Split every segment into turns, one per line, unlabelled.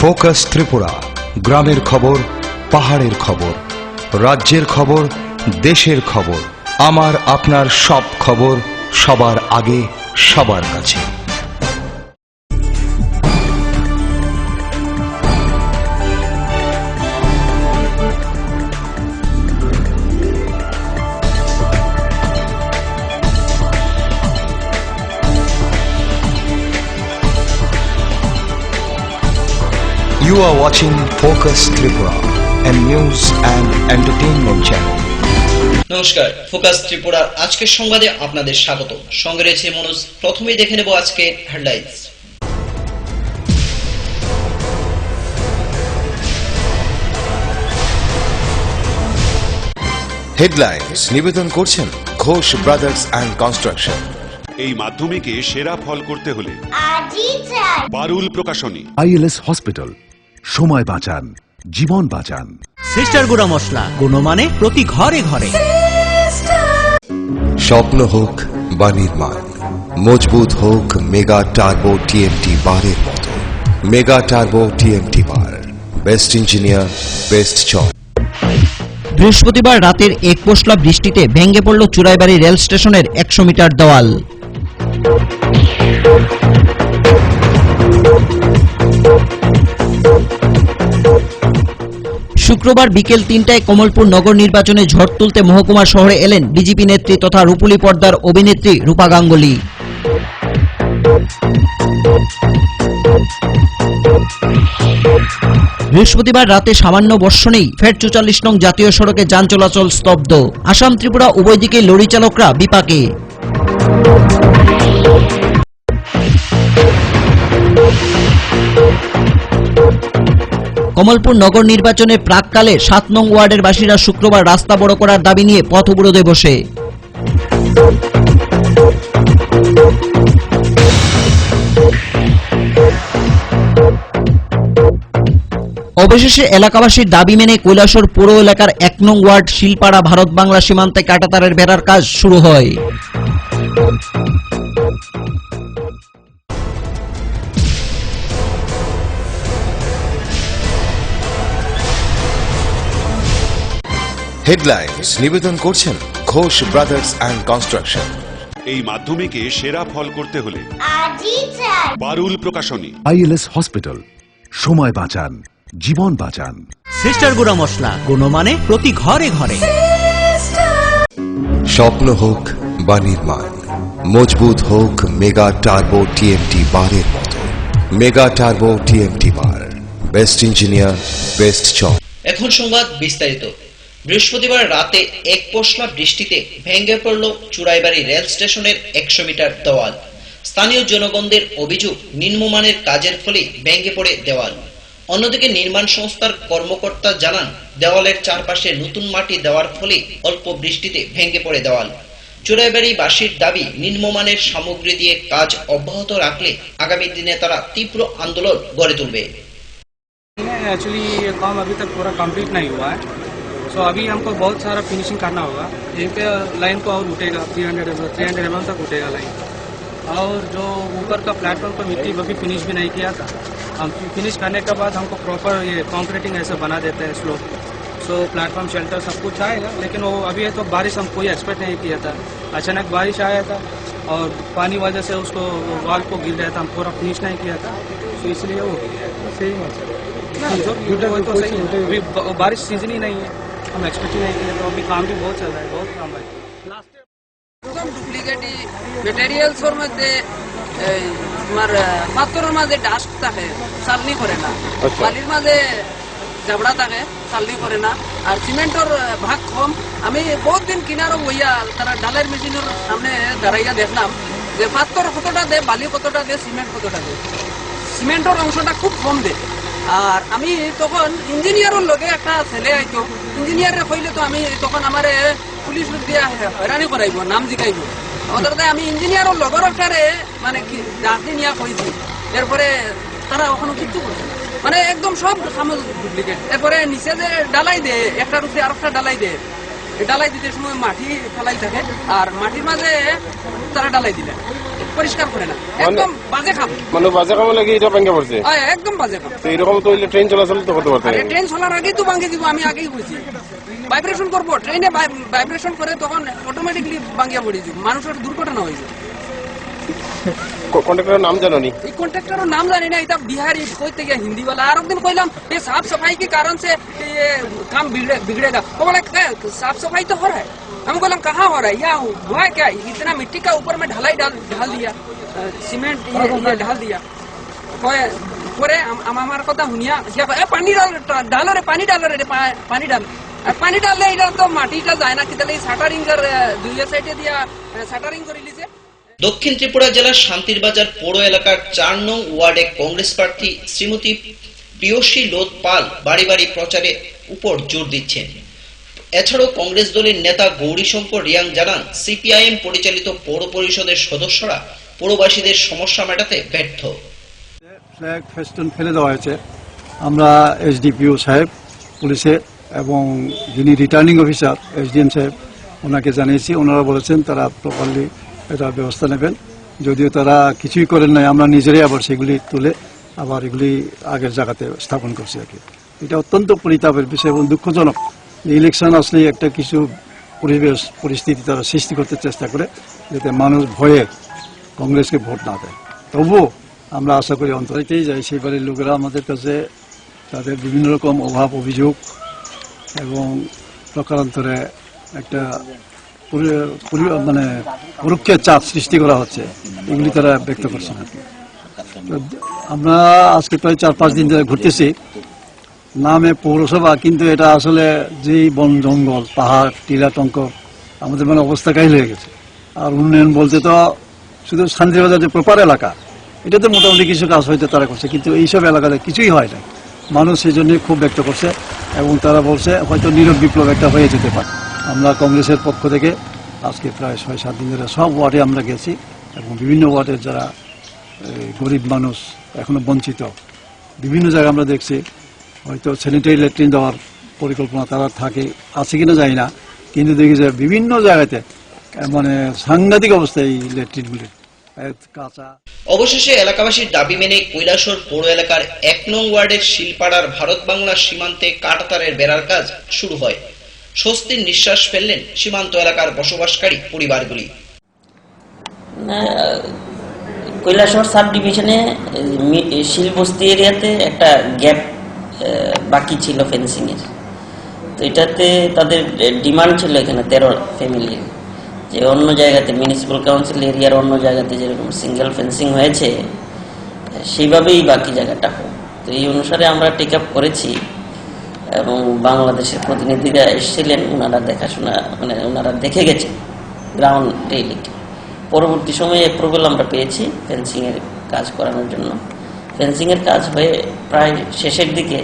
Focus Tripura, গ্রামের খবর, পাহাড়ের খবর, রাজ্যের খবর, দেশের খবর, আমার আপনার সব খবর সবার আগে সবার কাছে। You are watching Focus Tripura, a news and entertainment channel.
নমস্কার, ফোকাস ত্রিপুরার আজকের সংবাদে আপনাদের স্বাগত। সঙ্গে রয়েছে মনোজ। প্রথমেই দেখে নেব আজকে হেডলাইন্স।
হেডলাইন্স নিবেদন করছেন ঘোষ ব্রাদার্স অ্যান্ড কনস্ট্রাকশন।
এই মাধ্যমিকে সেরা ফল করতে হলে পারুল প্রকাশনী।
আইএলএস হসপিটাল, সময় বাঁচান, জীবন বাঁচান।
সিস্টার গুঁড়া মশলা, গুণমানে প্রতি ঘরে ঘরে।
স্বপ্ন হোক বা নির্মাণ, মজবুত হোক মেগা টার্বো টিএমটি বারের মতো। মেগা টার্বো টিএমটি বার, বেস্ট ইঞ্জিনিয়ার, বেস্ট চয়েস।
বৃহস্পতিবার রাতের এক পশলা বৃষ্টিতে ভেঙে পড়ল চুরাইবাড়ি রেল স্টেশনের 100 মিটার দেওয়াল। শুক্রবার বিকেল 3টায় কমলপুর নগর নির্বাচনে ঝড় তুলতে মহকুমা শহরে এলেন বিজেপি নেত্রী তথা রূপলী পর্দার অভিনেত্রী রূপা গাঙ্গুলি। বৃহস্পতিবার রাতে সামান্য বর্ষণেই ফের 44 নং জাতীয় সড়কে যান চলাচল স্তব্ধ। আসাম ত্রিপুরা উভয় দিকে লরি চালকরা বিপাকে। কমলপুর নগর নির্বাচনের প্রাককালে 7 নং ওয়ার্ডের বাসীরা শুক্রবার রাস্তা বড় করার দাবি নিয়ে পথ অবরোধে বসে। অবশেষে এলাকাবাসীর দাবি মেনে কৈলাসহর পৌর এলাকার 1 নং ওয়ার্ড শিলপাড়া ভারত বাংলা সীমান্তে কাঁটাতারের বেড়ার কাজ শুরু হয়।
হেডলাইন্স নিবেদন করছেন ঘোষ ব্রাদার্স অ্যান্ড কনস্ট্রাকশন।
এই মাধ্যমিকে সেরা ফল করতে হলে পারুল প্রকাশনী।
আইএলএস হসপিটাল, সময় বাঁচান, জীবন বাঁচান।
সিস্টার গুঁড়া মশলা, গুণমানে প্রতি ঘরে ঘরে।
স্বপ্ন হোক বা নির্মাণ, মজবুত হোক মেগা টার্বো টিএমটি বারের মতো। মেগা টার্বো টিএমটি বার, বেস্ট ইঞ্জিনিয়ার, বেস্ট চয়েস।
এখন সংবাদ বিস্তারিত। বৃহস্পতিবার রাতে এক পশলা বৃষ্টিতে ভেঙে পড়ল চুরাইবাড়ি রেল স্টেশনের 100 মিটার দেওয়াল। স্থানীয় জনগণদের অভিযোগ, নিম্নমানের কাজের ফলে ভেঙে পড়ে দেওয়াল। অন্যদিকে নির্মাণ সংস্থার কর্মকর্তা জানান, দেওয়ালের চারপাশে নতুন মাটি দেওয়ার ফলে অল্প বৃষ্টিতে ভেঙে পড়ে দেওয়াল। চুরাইবাড়ি বাসীর দাবি, নিম্নমানের সামগ্রী দিয়ে কাজ অব্যাহত রাখলে আগামী দিনে তারা তীব্র আন্দোলন গড়ে তুলবে।
एक्चुअली ये काम अभी तक पूरा कंप्लीट नहीं हुआ है, सो अभी हमको बहुत सारा फिनिशिंग करना होगा। यहीं पे लाइन को और उठेगा, 300 mm तक उठेगा लाइन। और जो ऊपर का प्लेटफॉर्म पर मिट्टी वो भी फिनिश भी नहीं किया था। हम फिनिश करने के बाद हमको प्रॉपर ये कॉन्क्रीटिंग ऐसे बना देते हैं स्लोप, सो प्लेटफॉर्म शेल्टर सब कुछ आएगा। लेकिन वो अभी तो बारिश हम कोई एक्सपेक्ट नहीं किया था, अचानक बारिश आया था और पानी वजह से उसको वॉल को गिर गया था, हम पूरा फिनिश नहीं किया था, तो इसलिए वो सही तो सही है। अभी बारिश सीजन ही नहीं है, हम एक्सपेक्ट ही नहीं किया, तो अभी काम भी बहुत चल रहा है, बहुत काम है।
ডুপ্লিকেট মেটেরিয়ালসের মধ্যে তোমার পাথরের মাঝে ডাস্ট থাকে, চালনি করে না, বালির মাঝে জাবড়া থাকে, চালনি করে না, আর সিমেন্টের ভাগ কম। আমি বহুত দিন কিনারও বইয়া তারা ডালের মেশিনের সামনে দাঁড়াইয়া দেখলাম যে পাথর কতটা দেয়, বালি কতটা দেয়, সিমেন্ট কতটা দেয়। সিমেন্টের অংশটা খুব কম দেয়। আর আমি তখন ইঞ্জিনিয়ারের লগে একটা ছেলে আইতো, ইঞ্জিনিয়ারে কইলে তো আমি তখন আমার পুলিশ দিয়ে হয়রানি করাইব, নাম জিকাইব। ওদের আমি ইঞ্জিনিয়ারের লগর একটারে মানে কি ডাকি নিয়ে কইছি, এরপরে তারা ওখানে কিচ্ছু করছে না, মানে একদম সব সামগ্রী ডুপ্লিকেট। এরপরে নিচে যে ডালাই দেয়, একটার উপরে আরেকটা ডালাই দেয়, ডালাই দিতে সময় মাটি ফেলাই থাকে, আর মাটির মাঝে তারা ডালাই দিলে পরিষ্কার করে না, একদম বাজে খাম।
মানে বাজে কামে লাগে এটা ভেঙে পড়ছে,
একদম বাজে খাম।
তো এরকম তো হইলে ট্রেন চলাচল তো করতে পারতেন।
আরে ট্রেন চলার আগেই তো ভাঙিয়ে দিব, আমি আগেই বলছি। ভাইব্রেশন করবো, ট্রেনে ভাইব্রেশন করে তখন অটোমেটিকলি ভাঙিয়া পড়ে যাব, মানুষের দুর্ঘটনা হয়ে যায়।
কন্ট্রাক্টরের নাম জানো নি?
এই কন্ট্রাক্টরের নাম জানি না, এটা বিহারি কইতে গিয়ে হিন্দি वाला। আর একদিন কইলাম ये साफ सफाई के कारण से ये काम बिगड़ेगा, वो बोला साफ सफाई तो हो रहा है। हम बोला कहाँ हो रहा है, यहाँ हुआ है क्या, इतना मिट्टी का ऊपर में ढलाई ढाल दिया, सीमेंट ये ढाल दिया। পরে আমার কথা শুনিয়া পানি ডালো রে, পানি ডালো রে, পানি ডাল। আর পানি ডাললে এটা তো মাটিটা যায় না, কিন্তু এই শাটারিং এর দুই সাইডে দিয়া শাটারিং করে লিছে।
দক্ষিণ ত্রিপুরা জেলার শান্তিরবাজার পৌর এলাকার 4 নং ওয়ার্ডে কংগ্রেস প্রার্থী শ্রীমতী প্রিয়সী লোধ পাল বাড়ি বাড়ি প্রচারে উপর জোর দিচ্ছেন। এছাড়াও কংগ্রেস দলের নেতা গৌরীশঙ্কর রিয়াং জানান, সিপিআইএম পরিচালিত পৌর পরিষদের সদস্যরা পৌরবাসীদের সমস্যা মেটাতে ব্যর্থ।
ফ্ল্যাগ ফেস্টুন ফেলে দেওয়া হয়েছে। আমরা এসডিপিও সাহেব পুলিশে এবং যিনি রিটার্নিং অফিসার এসডিএম সাহেব ওনাকে জানিয়েছি, ওনারা বলেছেন তারা প্রপারলি এটা ব্যবস্থা নেবেন। যদিও তারা কিছুই করেন নাই, আমরা নিজেরাই আবার সেগুলি তুলে আবার এগুলি আগের জায়গাতে স্থাপন করছি আর কি। এটা অত্যন্ত পরিতাপের বিষয় এবং দুঃখজনক যে ইলেকশন আসলেই একটা কিছু পরিবেশ পরিস্থিতি তারা সৃষ্টি করতে চেষ্টা করে যাতে মানুষ ভয়ে কংগ্রেসকে ভোট না দেয়। তবুও আমরা আশা করি অন্তরেতেই যাই সেই বাড়ির লোকেরা আমাদের কাছে তাদের বিভিন্ন রকম অভাব অভিযোগ এবং প্রকারান্তরে একটা মানে পরোক্ষের চাপ সৃষ্টি করা হচ্ছে, এগুলি তারা ব্যক্ত করছেন আর কি। আমরা আজকে প্রায় 4-5 দিন ধরে ঘুরতেছি, নামে পৌরসভা কিন্তু এটা আসলে যেই বন জঙ্গল পাহাড় টিলা টঙ্কর আমাদের মানে অবস্থা কাহিল হয়ে গেছে। আর উন্নয়ন বলতে তো শুধু শান্তিবাজার যে প্রপার এলাকা এটাতে মোটামুটি কিছু কাজ হয়তো তারা করছে, কিন্তু এইসব এলাকাতে কিছুই হয় না। মানুষ সেই জন্যই খুব ব্যক্ত করছে এবং তারা বলছে হয়তো নীরব বিপ্লব একটা হয়ে যেতে পারে। আমরা কংগ্রেসের পক্ষ থেকে আজকে প্রায় 6-7 দিন ধরে সব ওয়ার্ডে আমরা গেছি এবং বিভিন্ন ওয়ার্ডের যারা গরিব মানুষ এখনো বঞ্চিত বিভিন্ন জায়গায় আমরা দেখছি, হয়তো স্যানিটারি ল্যাট্রিন দেওয়ার পরিকল্পনা তারা থাকে আছে কিনা জানি না, কিন্তু দেখি যে বিভিন্ন জায়গাতে মানে সাংঘাতিক অবস্থায় এই ল্যাট্রিনগুলির কাঁচা।
অবশেষে এলাকাবাসীর দাবি মেনে কৈলাসহর পৌর এলাকার 1 নং ওয়ার্ডের শিলপাড়ার ভারত বাংলা সীমান্তে কাঁটাতারের বেড়ার কাজ শুরু হয়। স্বস্তির নিঃশ্বাস ফেললেন সীমান্ত এলাকার বসবাসকারী পরিবারগুলি।
কৈলাসহর সাব ডিভিশনে শিলবস্তি এরিয়াতে একটা গ্যাপ বাকি ছিল ফেন্সিং এর, তো এটাতে তাদের ডিমান্ড ছিল এখানে 13 ফ্যামিলির, যে অন্য জায়গাতে মিউনিসিপ্যাল কাউন্সিল এরিয়ার অন্য জায়গাতে যেরকম সিঙ্গেল ফেন্সিং হয়েছে সেইভাবেই বাকি জায়গাটা হোক। তো এই অনুসারে আমরা টেক আপ করেছি এবং বাংলাদেশের প্রতিনিধিরা এসেছিলেন, ওনারা দেখাশোনা মানে ওনারা দেখে গেছেন গ্রাউন্ড রিয়েলিটি। পরবর্তী সময়ে অ্যাপ্রুভাল আমরা পেয়েছি ফেন্সিংয়ের কাজ করানোর জন্য। ফেন্সিংয়ের কাজ হয়ে প্রায় শেষের দিকে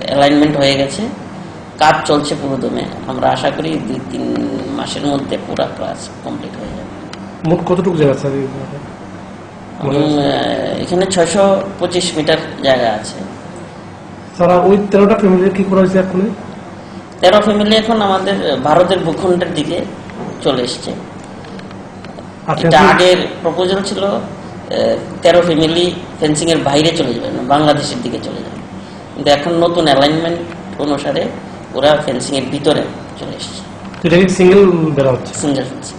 অ্যালাইনমেন্ট হয়ে গেছে, কাজ চলছে পুরোদমে। আমরা আশা করি 2-3 মাসের মধ্যে পুরো কাজ কমপ্লিট হয়ে যাবে।
মোট কতটুকু জায়গা স্যার
এখানে? 625 মিটার জায়গা আছে।
স্যার ওই 13টা ফ্যামিলি কি করা হয়েছে এখন?
13 ফ্যামিলি এখন আমাদের ভারতের ভূখণ্ডের দিকে চলে এসছে। এটা আগের প্রপোজাল ছিল 13 ফ্যামিলি ফেন্সিং এর বাইরে চলে যাবে, বাংলাদেশের দিকে চলে যাবে, কিন্তু এখন নতুন অ্যালাইনমেন্ট অনুসারে ওরা ফেন্সিং এর ভিতরে চলে এসছে।
সিঙ্গেল বেড়া হচ্ছে,
সিঙ্গেল ফেন্সিং।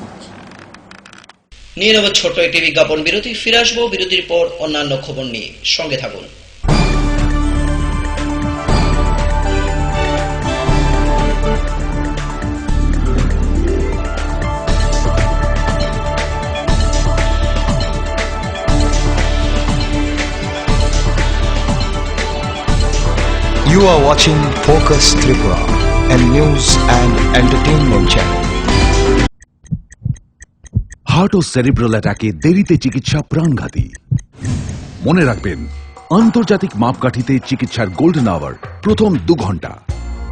নিয়ে নেব ছোট্ট একটি বিজ্ঞাপন বিরতি, ফিরে আসবো বিরতির পর অন্যান্য খবর নিয়ে, সঙ্গে থাকুন।
You are watching Focus Tripura, a news and entertainment channel.
Heart ও সেরিব্রাল অ্যাটাকে দেরিতে চিকিৎসা প্রাণঘাতী। মনে রাখবেন, আন্তর্জাতিক মাপকাঠিতে চিকিৎসার গোল্ডেন আওয়ার প্রথম 2 ঘন্টা।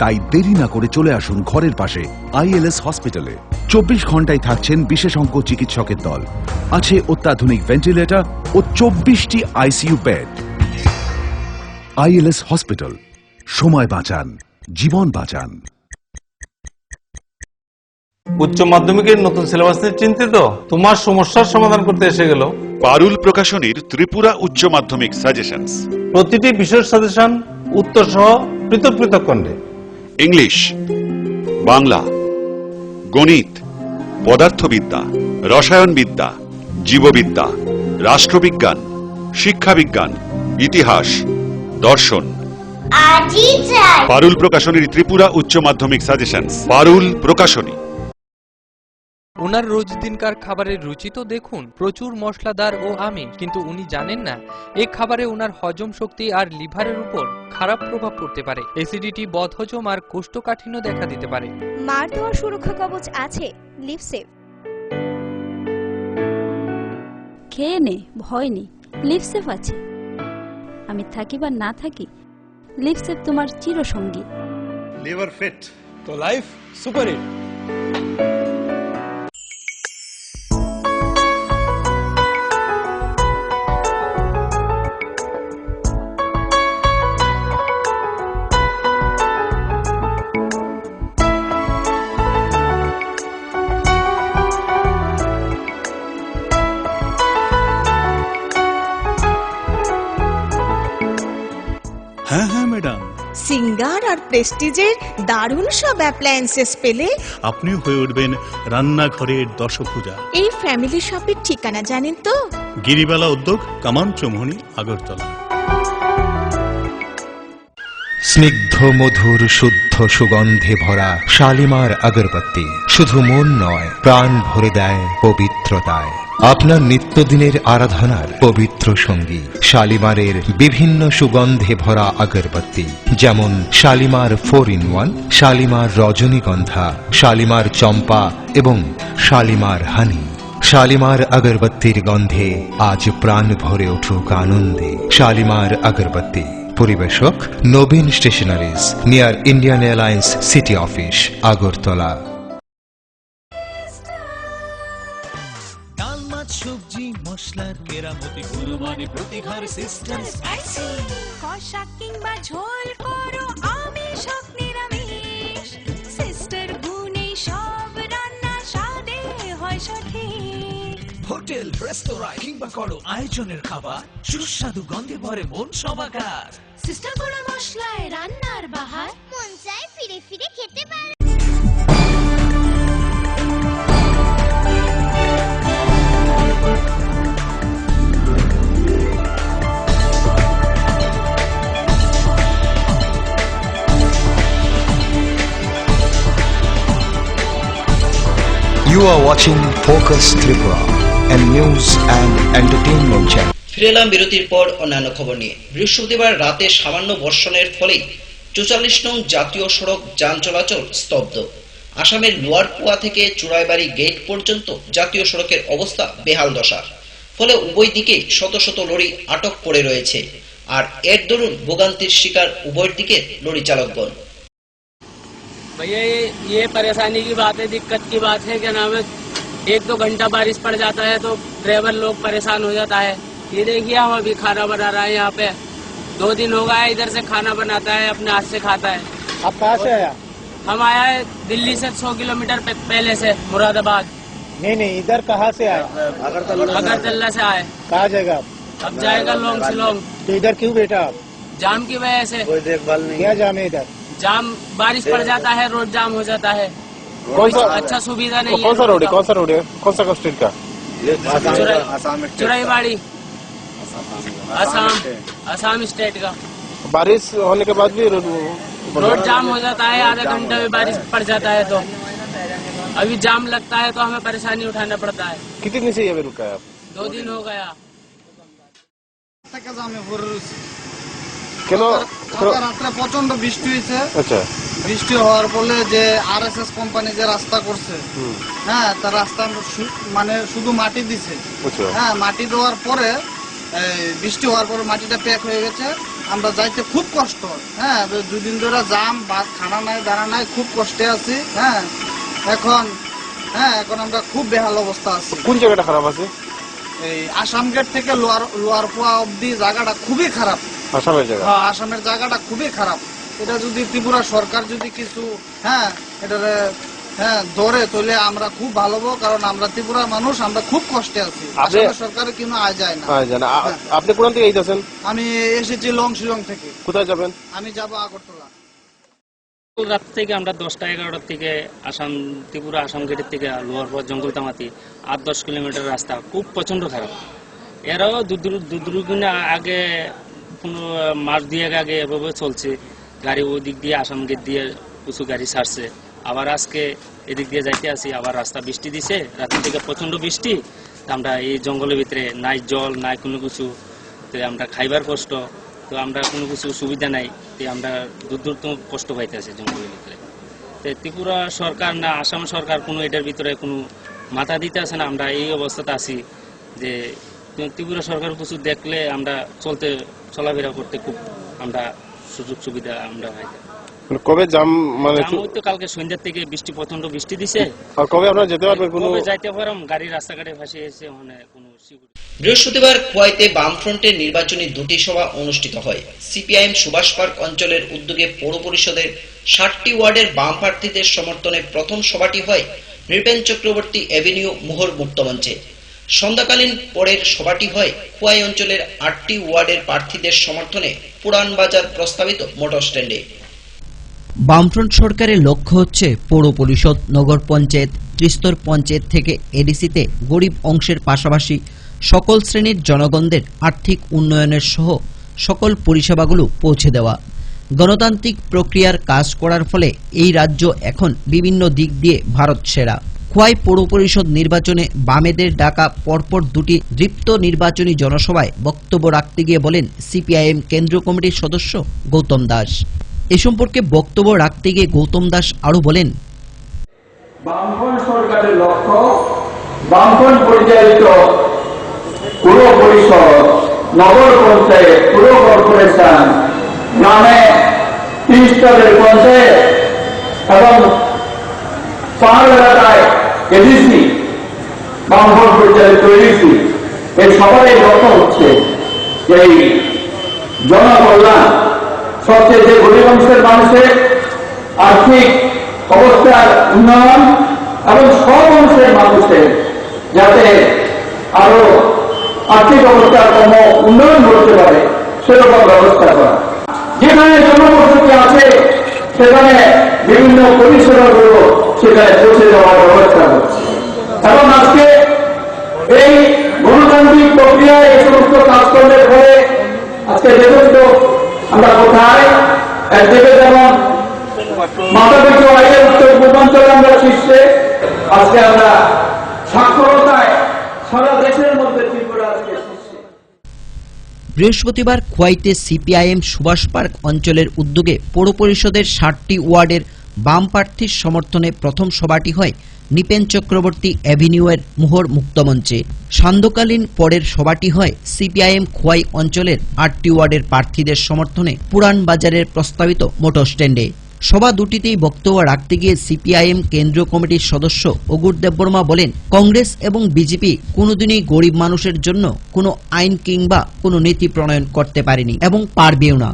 তাই দেরি না করে চলে আসুন ঘরের পাশে আইএলএস হসপিটালে। 24 ঘন্টায় থাকছেন বিশেষজ্ঞ চিকিৎসকের দল, আছে অত্যাধুনিক ভেন্টিলেটর ও 24টি আইসিইউ বেড। আইএলএস হসপিটাল, সময় বাঁচান, জীবন বাঁচান।
উচ্চ মাধ্যমিকের নতুন সিলেবাস নিয়ে চিন্তিত? তোমার সমস্যার সমাধান করতে এসে গেল
পারুল প্রকাশনীর ত্রিপুরা উচ্চ মাধ্যমিক সাজেশনস।
প্রতিটি বিষয়ের সাজেশন উত্তর সহ পৃথক পৃথক খণ্ডে।
ইংলিশ, বাংলা, গণিত, পদার্থবিদ্যা, রসায়নবিদ্যা, জীববিদ্যা, রাষ্ট্রবিজ্ঞান, শিক্ষাবিজ্ঞান, ইতিহাস, দর্শন। পারুল প্রকাশনীর ত্রিপুরা উচ্চ মাধ্যমিক সাজেশনস। পারুল প্রকাশনী।
ওনার রোজ দিনকার খাবারের রুচি তো দেখুন, প্রচুর মশলাদার ও আমিষ, কিন্তু উনি জানেন না এই খাবারে ওনার হজম শক্তি আর লিভারের উপর খারাপ প্রভাব পড়তে পারে। অ্যাসিডিটি, বদহজম আর কোষ্ঠকাঠিন্য দেখা দিতে পারে।
মার দেওয়ার সুরক্ষা কবচ আছে লিভসেভ।
খেয়ে নে, ভয় নেই, লিভসেভ আছে। আমি থাকি বা না থাকি, লিভসেভ তোমার চিরসঙ্গী।
লিভার ফিট তো লাইফ সুপার হিট।
হ্যাঁ হ্যাঁ ম্যাডাম,
সিঙ্গার আর প্রেস্টিজের দারুণ সব অ্যাপ্লায়েন্সেস পেলে
আপনিও হয়ে উঠবেন রান্নাঘরের দশভুজা।
এই ফ্যামিলি শপের ঠিকানা জানেন তো?
গিরিবালা উদ্যোগ, কামান চৌমুহনী, আগরতলা।
স্নিগ্ধ মধুর শুদ্ধ সুগন্ধে ভরা শালিমার আগরবাতি শুধু মন নয়, প্রাণ ভরে দেয় পবিত্রতায়। আপনার নিত্যদিনের আরাধনার পবিত্র সঙ্গী শালিমারের বিভিন্ন সুগন্ধে ভরা আগরবাতি, যেমন শালিমার 4-in-1, শালিমার রজনীগন্ধা, শালিমার চম্পা এবং শালিমার হানি। শালিমার আগরবাতির গন্ধে আজ প্রাণ ভরে উঠুক আনন্দে। শালিমার আগরবাতি। পরিবেশক Nabin stationeries, near Indian Airlines city office, Agartala.
ডাল, মাছ, সবজি, মশলার কেরামতি, কুরবানি, প্রতিঘর সিস্টেম, স্পাইসি,
কষা কিংবা ঝোল করো আমিষ হোক নিরামিষ, সিস্টার গুনে সব রান্না স্বাদে হয় সঠিক।
হোটেল, রেস্তোরাঁ কিংবা করো আয়োজনের খাবার, সুস্বাদু গন্ধে ভরে মন সবাকার।
সিস্টার গুঁড়ো মশলায় রান্নার বাহার, মন চায় ফিরে ফিরে খেতে পারে।
You are watching Focus Tripura, a news and entertainment channel.
ফিরে এলাম বিরতির পর অন্যান্য খবর নিয়ে। বৃহস্পতিবার রাতে সামান্য বর্ষণের ফলে 44 নং জাতীয় সড়ক যান চলাচল স্তব্ধ। আসামের লোয়ারপুয়া থেকে চুড়াইবাড়ি গেট পর্যন্ত জাতীয় সড়কের অবস্থা বেহাল দশা। ফলে উভয় দিকে শত শত লরি আটক পড়ে রয়েছে, আর এর দরুন ভোগান্তির শিকার উভয় দিকে লরি চালকগণ।
भैया ये परेशानी की बात है, दिक्कत की बात है। क्या नाम है, 1-2 घंटा बारिश पड़ जाता है तो ड्राइवर लोग परेशान हो जाता है। ये देखिए हम अभी खाना बना रहे हैं यहाँ पे, 2 दिन हो गया इधर से खाना बनाता है, अपने हाथ से खाता है।
आप कहाँ से आया?
हम आया है दिल्ली से 100 किलोमीटर पहले से, मुरादाबाद।
नहीं इधर कहाँ से आए?
अगरतला से आए।
कहाँ जाएगा आप?
अब जाएगा लोंग शिलोंग।
तो इधर क्यों बैठा आप?
जाम की वजह से।
कोई देखभाल नहीं। क्या जाम है इधर?
जाम, बारिश पड़ जाता है, रोड जाम हो जाता है।
कौन सा
अच्छा सुविधा नहीं है।
कौन सा रोड है? कौन सा रोड है? कौन सा स्टेट का?
चुराईबाड़ी, असम स्टेट का।
बारिश होने के बाद भी
रोड जाम हो जाता है, आधे घंटे में बारिश पड़ जाता है तो अभी जाम लगता है तो हमें परेशानी उठाना पड़ता है।
कितनी दिन से ये रुका है आप?
2 दिन हो गया।
কেন?
রাত্রে প্রচন্ড বৃষ্টি হয়েছে।
আচ্ছা,
বৃষ্টি হওয়ার ফলে যে আরএসএস কোম্পানি যে রাস্তা করছে, হ্যাঁ, তার রাস্তা মানে শুধু মাটি দিছে। হ্যাঁ, মাটি দেওয়ার পরে বৃষ্টি হওয়ার পরে মাটিটা প্যাক হয়ে গেছে, আমরা যাইতে খুব কষ্ট। হ্যাঁ, 2 দিন ধরে জাম, ভাত খানা নাই, দাঁড়া নাই, খুব কষ্টে আছি। হ্যাঁ, এখন আমরা খুব বেহাল অবস্থা আছি।
কোন জায়গাটা খারাপ আছে?
এই আসাম গেট থেকে লোয়ারপুয়া অব্দি জায়গাটা খুবই খারাপ।
আসামের জায়গা?
হ্যাঁ, আসামের জায়গাটা খুবই খারাপ। এটা যদি ত্রিপুরা সরকার যদি কিছু এটা হ্যাঁ ধরে তাহলে আমরা খুব ভালো হবো, কারণ আমরা ত্রিপুরা মানুষ, আমরা খুব কষ্টে আছি। সরকারের কোনো আয় যায় না।
আপনি কোন থেকে এইতেছেন?
আমি এসেছি লং শিলং থেকে।
কোথায় যাবেন?
আমি যাব আগরতলা।
রাত থেকে আমরা 10টা-11টার থেকে আসাম ত্রিপুরা আসাম গেটের থেকে লোয়ার পর জঙ্গলতামাতি 8-10 কিলোমিটার রাস্তা খুব প্রচন্ড খারাপ। এরাও দুদিন আগে কোনো মাস দিয়ে আগে এভাবে চলছে, গাড়ি ওই দিক দিয়ে আসাম গেট দিয়ে কিছু গাড়ি ছাড়ছে, আবার আজকে এদিক দিয়ে যাইতে আসি, আবার রাস্তা বৃষ্টি দিছে, রাত্রি থেকে প্রচন্ড বৃষ্টি। আমরা এই জঙ্গলের ভিতরে নাই জল নাই কোনো কিছু, তো আমরা খাইবার কষ্ট, তো আমরা কোনো কিছু সুবিধা নাই, তো আমরা দূর তো কষ্ট পাইতে আছি জঙ্গলের ভিতরে। তো ত্রিপুরা সরকার না আসাম সরকার কোনো এটার ভিতরে কোনো মাথা দিতে আসে না। আমরা এই অবস্থাতে আছি যে ত্রিপুরা সরকার কিছু দেখলে আমরা চলাফেরা করতে খুব আমরা সুযোগ সুবিধা আমরা পাই।
কবে জাম মানে
তো কালকে সন্ধ্যার থেকে বৃষ্টি প্রচন্ড বৃষ্টি দিছে।
আর কবে আপনারা যেতে পারবেন?
কবে যাইতে পারম, গাড়ি রাস্তাঘাটে ফাঁসে এসে মানে কোনো
বৃহস্পতিবার খোয়াইতে বামফ্রন্টের নির্বাচনী দুটি সভা অনুষ্ঠিত হয়। সিপিআইএম সুভাষ পার্ক অঞ্চলের উদ্যোগে পৌর পরিষদের 60টি ওয়ার্ডের বাম প্রার্থীদের সমর্থনে প্রথম সভাটি হয় নৃপেন চক্রবর্তী এভিনিউ মোহর মুক্ত মঞ্চে। সন্ধ্যাকালীন পরের সভাটি হয় খোয়াই অঞ্চলের 8টি ওয়ার্ডের প্রার্থীদের সমর্থনে পুরান বাজার প্রস্তাবিত মোটর স্ট্যান্ডে।
বামফ্রন্ট সরকারের লক্ষ্য হচ্ছে পৌর পরিষদ, নগর পঞ্চায়েত, ত্রিস্তর পঞ্চায়েত থেকে এডিসিতে গরিব অংশের পাশাপাশি সকল শ্রেণীর জনগণদের আর্থিক উন্নয়নের সহ সকল পরিষেবাগুলো পৌঁছে দেওয়া। গণতান্ত্রিক প্রক্রিয়ার কাজ করার ফলে এই রাজ্য এখন বিভিন্ন দিক দিয়ে ভারত সেরা। খোয়াই পৌর পরিষদ নির্বাচনে বামেদের ডাকা পরপর দুটি দৃপ্ত নির্বাচনী জনসভায় বক্তব্য রাখতে গিয়ে বলেন সিপিআইএম কেন্দ্রীয় কমিটির সদস্য গৌতম দাস। এ সম্পর্কে বক্তব্য রাখতে গিয়ে গৌতম দাস আরো বলেন,
বামফ্রন্ট সরকারের লক্ষ্য বামফ্রন্ট পরিচালিত পুর পরিষদ, নগর পঞ্চায়েত, পুর কর্পোরেশন, গ্রামে 3 স্তরের পঞ্চায়েত এবং পাহাড় এলাকায় এডিসি, বামফ্রন্ট পরিচালিত এডিসি, এই সবারই লক্ষ্য হচ্ছে এই জনকল্যাণ, সবচেয়ে যে গরিব অংশের মানুষের আর্থিক অবস্থার উন্নয়ন এবং সব অংশের মানুষের যাতে আরো আর্থিক অবস্থার কম উন্নয়ন করতে পারে সেরকম ব্যবস্থা করা। যেখানে জনবসতি আছে সেখানে বিভিন্ন পরিষেবাগুলো সেখানে পৌঁছে দেওয়ার ব্যবস্থা হচ্ছে। এবং আজকে এই গণতান্ত্রিক প্রক্রিয়ায় এই সমস্ত কাজকর্মের ফলে আজকে দেখুন তো আমরা কোথায় একদিকে যেমন মাথাপিছু আয়ের উত্তর পূর্বাঞ্চলে আমরা শীর্ষে, আজকে আমরা সাক্ষরতায় সারা দেশের মধ্যে ত্রিপুরা আজকে শীর্ষে।
বৃহস্পতিবার খোয়াইতে সিপিআইএম সুভাষ পার্ক অঞ্চলের উদ্যোগে পৌর পরিষদের 60টি ওয়ার্ডের বাম প্রার্থীর সমর্থনে প্রথম সভাটি হয় নৃপেন চক্রবর্তী এভিনিউয়ের মোহর মুক্তমঞ্চে। সান্ধ্যকালীন পরের সভাটি হয় সিপিআইএম খোয়াই অঞ্চলের 8টি ওয়ার্ডের প্রার্থীদের সমর্থনে পুরান বাজারের প্রস্তাবিত মোটর স্ট্যান্ডে। সভা দুটিতেই বক্তব্য রাখতে গিয়ে সিপিআইএম কেন্দ্রীয় কমিটির সদস্য অগুর দেববর্মা বলেন, কংগ্রেস এবং বিজেপি কোনোদিনই গরিব মানুষের জন্য কোনো আইন কিংবা কোনো নীতি প্রণয়ন করতে পারেনি এবং পারবেও না।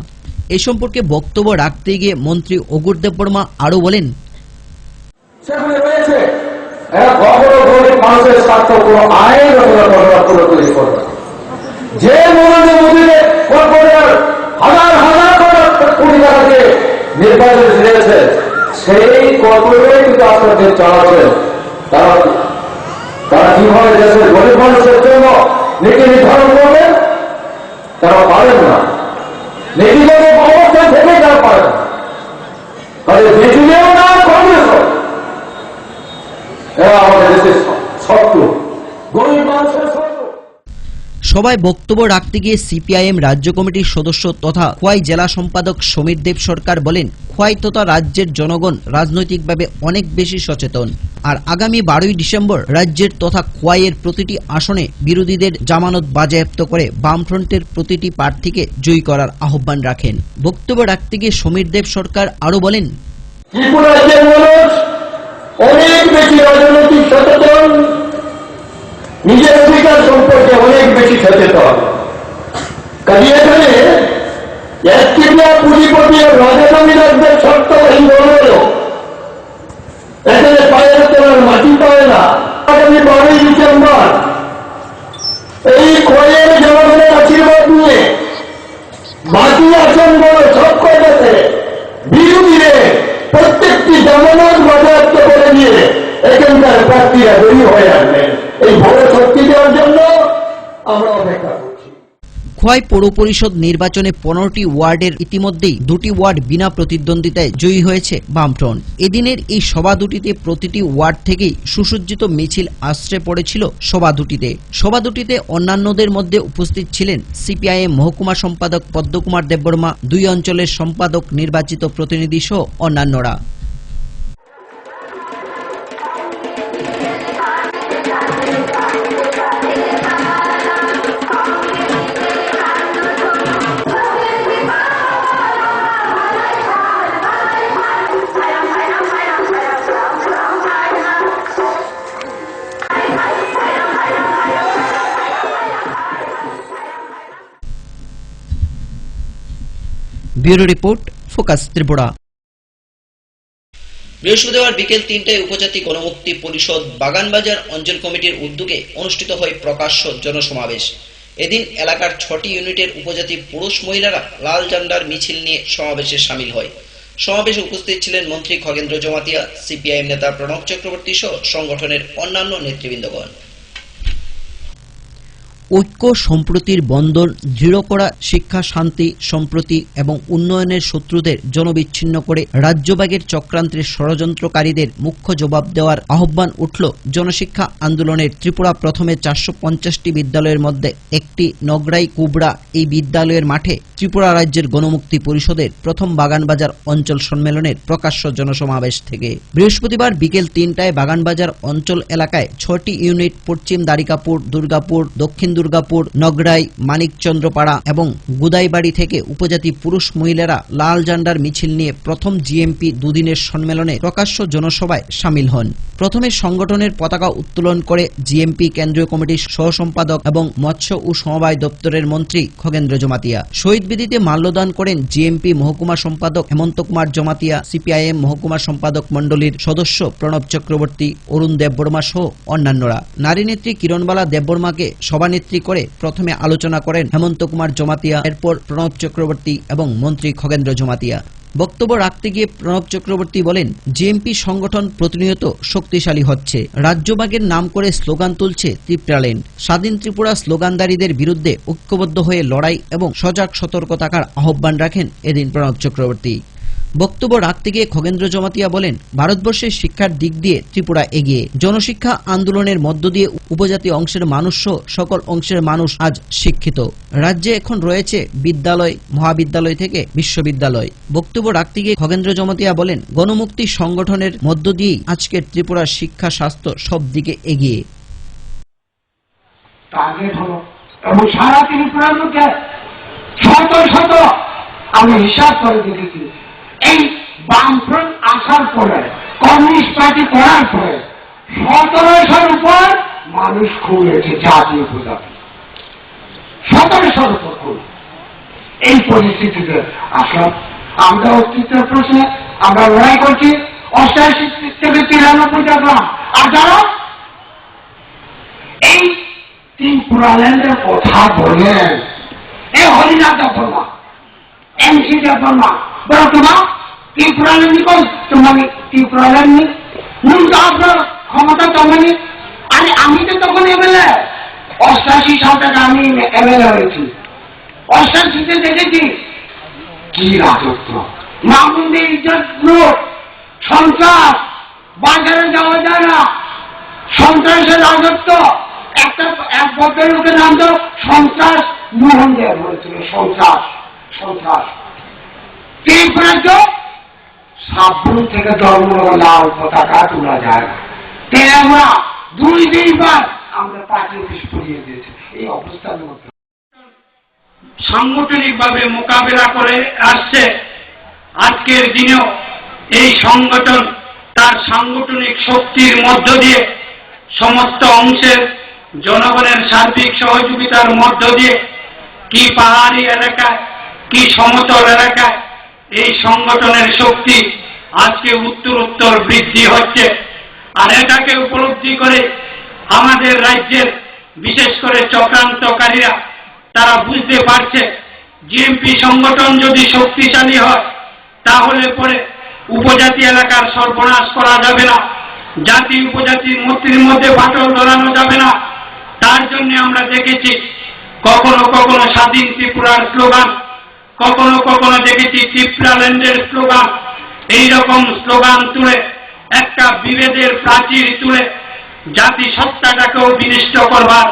এ সম্পর্কে বক্তব্য রাখতে গিয়ে মন্ত্রী অগুর দেববর্মা আরো বলেন,
সেখানে রয়েছে গরিব মানুষের স্বার্থ কোনো আইন তৈরি করবে, যে মন্দিরে হাজার হাজার কোটি টাকাকে নির্বাচন দিয়েছে সেই কর্পোরেট কিন্তু আপনাদের চালাচ্ছে। তারা কিভাবে দেশের গরিব মানুষের জন্য নীতি নির্ধারণ করবে তারা পারেন না, নীতিগত অবস্থা থেকে তারা পারেন না, তাদের বিজেপিও না কংগ্রেস এরা আমাদের দেশের শত্রু, গরিব মানুষের শত্রু।
সভায় বক্তব্য রাখতে গিয়ে সিপিআইএম রাজ্য কমিটির সদস্য তথা খোয়াই জেলা সম্পাদক সমীর দেব সরকার বলেন, খোয়াই তথা রাজ্যের জনগণ রাজনৈতিকভাবে অনেক বেশি সচেতন, আর আগামী 12ই ডিসেম্বর রাজ্যের তথা খোয়াইয়ের প্রতিটি আসনে বিরোধীদের জামানত বাজেয়াপ্ত করে বামফ্রন্টের প্রতিটি প্রার্থীকে জয়ী করার আহ্বান রাখেন। বক্তব্য রাখতে গিয়ে সমীর দেব সরকার আরো বলেন,
ত্রিপুরা রাজ্যের মানুষ অনেক বেশি রাজনৈতিক সচেতন, নিজের অধিকার সম্পর্কে অনেক বেশি সচেতন। কাজে এখানে একটিয়া পুঁজিপতি ও রাজধানীরাজ্যের শর্ত এই হল এখানে পায়ের তলার মাটি পায় না। আগামী 12ই ডিসেম্বর এই খোয়ের জনগণের আশীর্বাদ নিয়ে বাকি আসনগুলো সব কয়টাতে বিরোধীরে প্রত্যেকটি জামানত বাজেয়াপ্ত করে নিয়ে এখানকার প্রার্থীরা বেরি হয়ে আসবেন। এই বড় শক্তি দেওয়ার জন্য আমরা অপেক্ষা করছি।
খোয়াই পৌর পরিষদ নির্বাচনে 15টি ওয়ার্ডের ইতিমধ্যেই 2টি ওয়ার্ড বিনা প্রতিদ্বন্দ্বিতায় জয়ী হয়েছে বামফ্রন্ট। এদিনের এই সভা দুটিতে প্রতিটি ওয়ার্ড থেকেই সুসজ্জিত মিছিল আশ্রে পড়েছিল সভা দুটিতে অন্যান্যদের মধ্যে উপস্থিত ছিলেন সিপিআইএম মহকুমা সম্পাদক পদ্মকুমার দেববর্মা, 2 অঞ্চলের সম্পাদক নির্বাচিত প্রতিনিধি সহ অন্যান্যরা। Bureau report, focus Tripura.
বৃহস্পতিবার বিকেল 3টায় উপজাতি গণমুক্তি পরিষদ বাগানবাজার অঞ্চল কমিটির উদ্যোগে অনুষ্ঠিত হয় প্রকাশ্য জনসমাবেশ। এদিন এলাকার 6টি ইউনিটের উপজাতি পুরুষ মহিলারা লাল ঝান্ডার মিছিল নিয়ে সমাবেশে শামিল হয়। সমাবেশে উপস্থিত ছিলেন মন্ত্রী খগেন্দ্র জমাতিয়া, সিপিআইএম নেতা প্রণব চক্রবর্তী সহ সংগঠনের অন্যান্য নেতৃবৃন্দগণ।
ঐক্য সম্প্রতির বন্দর দৃঢ় করা, শিক্ষা, শান্তি, সম্প্রতি এবং উন্নয়নের শত্রুদের জনবিচ্ছিন্ন করে রাজ্যভাগের চক্রান্তের ষড়যন্ত্রকারীদের মুখ্য জবাব দেওয়ার আহ্বান উঠল জনশিক্ষা আন্দোলনের। ত্রিপুরা প্রথমে 450টি বিদ্যালয়ের মধ্যে একটি নগরাই কুবড়া এই বিদ্যালয়ের মাঠে ত্রিপুরা রাজ্যের গণমুক্তি পরিষদের প্রথম বাগানবাজার অঞ্চল সম্মেলনের প্রকাশ্য জনসমাবেশ থেকে বৃহস্পতিবার বিকেল 3টায় বাগানবাজার অঞ্চল এলাকায় 6টি ইউনিট পশ্চিম দ্বারিকাপুর, দুর্গাপুর, দক্ষিণ দুর্গাপুর, নগরাই, মানিকচন্দ্রপাড়া এবং গুদাইবাড়ি থেকে উপজাতি পুরুষ মহিলারা লাল ঝান্ডার মিছিল নিয়ে প্রথম জিএমপি দুদিনের সম্মেলনে প্রকাশ্য জনসভায় শামিল হন। প্রথমে সংগঠনের পতাকা উত্তোলন করে জিএমপি কেন্দ্রীয় কমিটির সহ সম্পাদক এবং মৎস্য ও সমবায় দপ্তরের মন্ত্রী খগেন্দ্র জমাতিয়া। শহীদ বেদিতে মাল্যদান করেন জিএমপি মহকুমা সম্পাদক হেমন্ত কুমার জমাতিয়া, সিপিআইএম মহকুমা সম্পাদক মণ্ডলীর সদস্য প্রণব চক্রবর্তী, অরুণ দেববর্মা সহ অন্যান্যরা। নারী নেত্রী কিরণবালা দেববর্মাকে সভানেত্রী করে প্রথমে আলোচনা করেন হেমন্ত কুমার জমাতিয়া, এরপর প্রণব চক্রবর্তী এবং মন্ত্রী খগেন্দ্র জমাতিয়া। বক্তব্য রাখতে গিয়ে প্রণব চক্রবর্তী বলেন, জিএমপি সংগঠন প্রতিনিয়ত শক্তিশালী হচ্ছে। রাজ্যভাগের নাম করে স্লোগান তুলছে ত্রিপুরাল্যান্ড। স্বাধীন ত্রিপুরা স্লোগানদারীদের বিরুদ্ধে ঐক্যবদ্ধ হয়ে লড়াই এবং সজাগ সতর্ক থাকার আহ্বান রাখেন এদিন প্রণব চক্রবর্তী। বক্তব্য রাখতে গিয়ে খগেন্দ্র জমাতিয়া বলেন, ভারতবর্ষের শিক্ষার দিক দিয়ে ত্রিপুরা এগিয়ে। জনশিক্ষা আন্দোলনের মধ্য দিয়ে উপজাতি অংশের মানুষ সহ সকল অংশের মানুষ আজ শিক্ষিত। রাজ্যে এখন রয়েছে বিদ্যালয়, মহাবিদ্যালয় থেকে বিশ্ববিদ্যালয়। বক্তব্য রাখতে গিয়ে খগেন্দ্র জমাতিয়া বলেন, গণমুক্তি সংগঠনের মধ্য দিয়েই আজকের ত্রিপুরার শিক্ষা, স্বাস্থ্য সব দিকে এগিয়ে।
এবং সারা ত্রিপুরার মধ্যে শত শত আমি হিসাব করে দেখেছি, এই বামফ্রন্ট আসার পরে, কমিউনিস্ট পার্টি করার পরে 1700-র উপর মানুষ খুন হয়েছে, জাতীয় উপজাতি 1700-র উপর খুন। এই পরিস্থিতিতে আসলাম আমরা অস্তিত্বের প্রশ্নে আমরা লড়াই করছি 88 থেকে 93 দেখলাম। আর যারা এই ত্রিপুরাল্যান্ডের কথা বলেন, এই হরিনাথ দেববর্মা, এমসি দেববর্মা, বলো তোমার ত্রিপুরাল্যান্ড কই? তোমার ত্রিপুরাল্যান্ড আপনার ক্ষমতা তখনই। আরে আমি তো তখন এমএলএ, 88 সাল থেকে আমি এমএলএ হয়েছি। 88-তে দেখেছি কি রাজত্ব, মামুনের ইজ্জত লুট, সন্ত্রাস, বাজারে যাওয়া যায় না, সন্ত্রাসের রাজত্ব। এক ভদ্রলোকের নাম তো সন্ত্রাস মোহন দেব বলেছিল, সন্ত্রাস সন্ত্রাস। ত্রিপুরাজ্য সাবরুম থেকে ধর্মনগর লাল পতাকা তোলা যায় না। আমরা 2-3 আমরা পার্টি অফিস পড়িয়ে দিয়েছি। এই অবস্থার মধ্যে
সাংগঠনিক ভাবে মোকাবেলা করে আসছে। আজকের দিনেও এই সংগঠন তার সাংগঠনিক শক্তির মধ্য দিয়ে সমস্ত অংশের জনগণের সার্বিক সহযোগিতার মধ্য দিয়ে, কি পাহাড়ি এলাকায় কি সমতল এলাকায়, এই সংগঠনের শক্তি আজকে উত্তরোত্তর বৃদ্ধি হচ্ছে। আর এটাকে উপলব্ধি করে আমাদের রাজ্যের বিশেষ করে চক্রান্তকারীরা তারা বুঝতে পারছে জিএমপি সংগঠন যদি শক্তিশালী হয় তাহলে পরে উপজাতি এলাকার সর্বনাশ করা যাবে না, জাতি উপজাতির মধ্যে ফাটল ধরানো যাবে না। তার জন্য আমরা দেখেছি কখনো কখনো স্বাধীন ত্রিপুরার স্লোগান, কখনো কখনো দেখেছি ত্রিপুরাল্যান্ডের স্লোগান, এইরকম স্লোগান তুলে একটা বিভেদের প্রাচীর তুলে জাতি সত্তাটাকেও বিনষ্ট করবার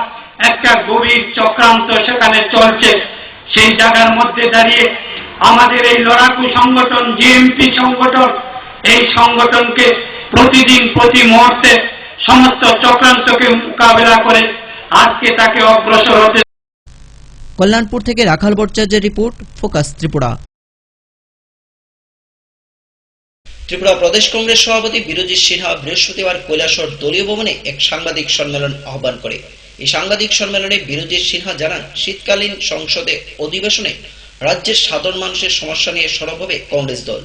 একটা গভীর চক্রান্ত সেখানে চলছে। সেই জায়গার মধ্যে দাঁড়িয়ে আমাদের এই লড়াকু সংগঠন জিএমপি সংগঠন, এই সংগঠনকে প্রতিদিন প্রতি মুহূর্তে সমস্ত চক্রান্তকে মোকাবেলা করে আজকে তাকে অগ্রসর হতে।
কল্যাণপুর থেকে রাখাল ভট্টাচার্যের রিপোর্ট, ফোকাস ত্রিপুরা।
ত্রিপুরা প্রদেশ কংগ্রেস সভাপতি বিরোজিৎ সিনহা বৃহস্পতিবার কৈলাসহর দলীয় ভবনে এক সাংবাদিক সম্মেলন আহ্বান করে। এই সাংবাদিক সম্মেলনে বিরোজিৎ সিনহা জানান, শীতকালীন সংসদে অধিবেশনে রাজ্যের সাধারণ মানুষের সমস্যা নিয়ে সরব হবে কংগ্রেস দল।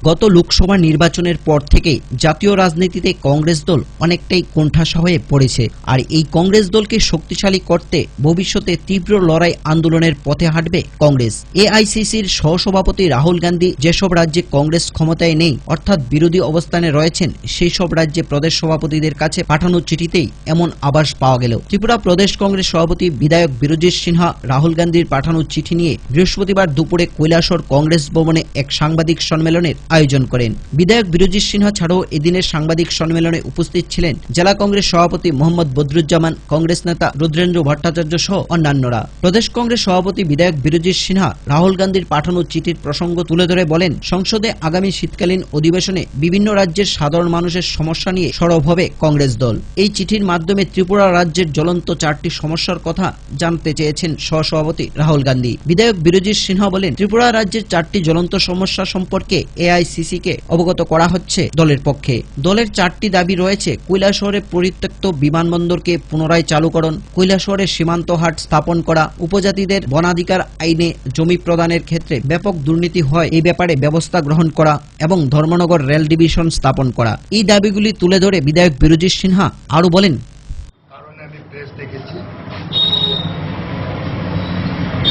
গত লোকসভা নির্বাচনের পর থেকে জাতীয় রাজনীতিতে কংগ্রেস দল অনেকটাই কোণঠাসা হয়ে পড়েছে। আর এই কংগ্রেস দলকে শক্তিশালী করতে ভবিষ্যতে তীব্র লড়াই আন্দোলনের পথে হাঁটবে কংগ্রেস। এআইসিসির সহসভাপতি রাহুল গান্ধী যেসব রাজ্যে কংগ্রেস ক্ষমতায় নেই অর্থাৎ বিরোধী অবস্থানে রয়েছেন সেই সব রাজ্যে প্রদেশ সভাপতিদের কাছে পাঠানো চিঠিতেই এমন আভাস পাওয়া গেল। ত্রিপুরা প্রদেশ কংগ্রেস সভাপতি বিধায়ক বিরোজিৎ সিনহা রাহুল গান্ধীর পাঠানো চিঠি নিয়ে বৃহস্পতিবার দুপুরে কৈলাসহর কংগ্রেস ভবনে এক সাংবাদিক সম্মেলনের আয়োজন করেন। বিধায়ক বিরোজিৎ সিনহা ছাড়াও এদিনের সাংবাদিক সম্মেলনে উপস্থিত ছিলেন জেলা কংগ্রেস সভাপতি মোহাম্মদ বদরুজ্জামান, কংগ্রেস নেতা রুদ্রেন্দ্র ভট্টাচার্য সহ অন্যান্যরা। প্রদেশ কংগ্রেস সভাপতি বিধায়ক বিরোজিৎ সিনহা রাহুল গান্ধীর পাঠানো চিঠির প্রসঙ্গ তুলে ধরে বলেন, সংসদে আগামী শীতকালীন অধিবেশনে বিভিন্ন রাজ্যের সাধারণ মানুষের সমস্যা নিয়ে সরব হবে কংগ্রেস দল। এই চিঠির মাধ্যমে ত্রিপুরা রাজ্যের জ্বলন্ত 4টি সমস্যার কথা জানতে চেয়েছেন সহসভাপতি রাহুল গান্ধী। বিধায়ক বিরোজিৎ সিনহা বলেন, ত্রিপুরা রাজ্যের 4টি জ্বলন্ত সমস্যা সম্পর্কে এআইসিসিকে অবগত করা হচ্ছে দলের পক্ষে। দলের 4টি দাবি রয়েছে: কৈলাসহরে পরিত্যক্ত বিমানবন্দরকে পুনরায় চালুকরণ, কৈলাসহরে সীমান্ত হাট স্থাপন করা, উপজাতিদের বনাধিকার আইনে জমি প্রদানের ক্ষেত্রে ব্যাপক দুর্নীতি হয় এই ব্যাপারে ব্যবস্থা গ্রহণ করা এবং ধর্মনগর রেল ডিভিশন স্থাপন করা। এই দাবিগুলি তুলে ধরে বিধায়ক বিরোজিৎ সিনহা আরো বলেন,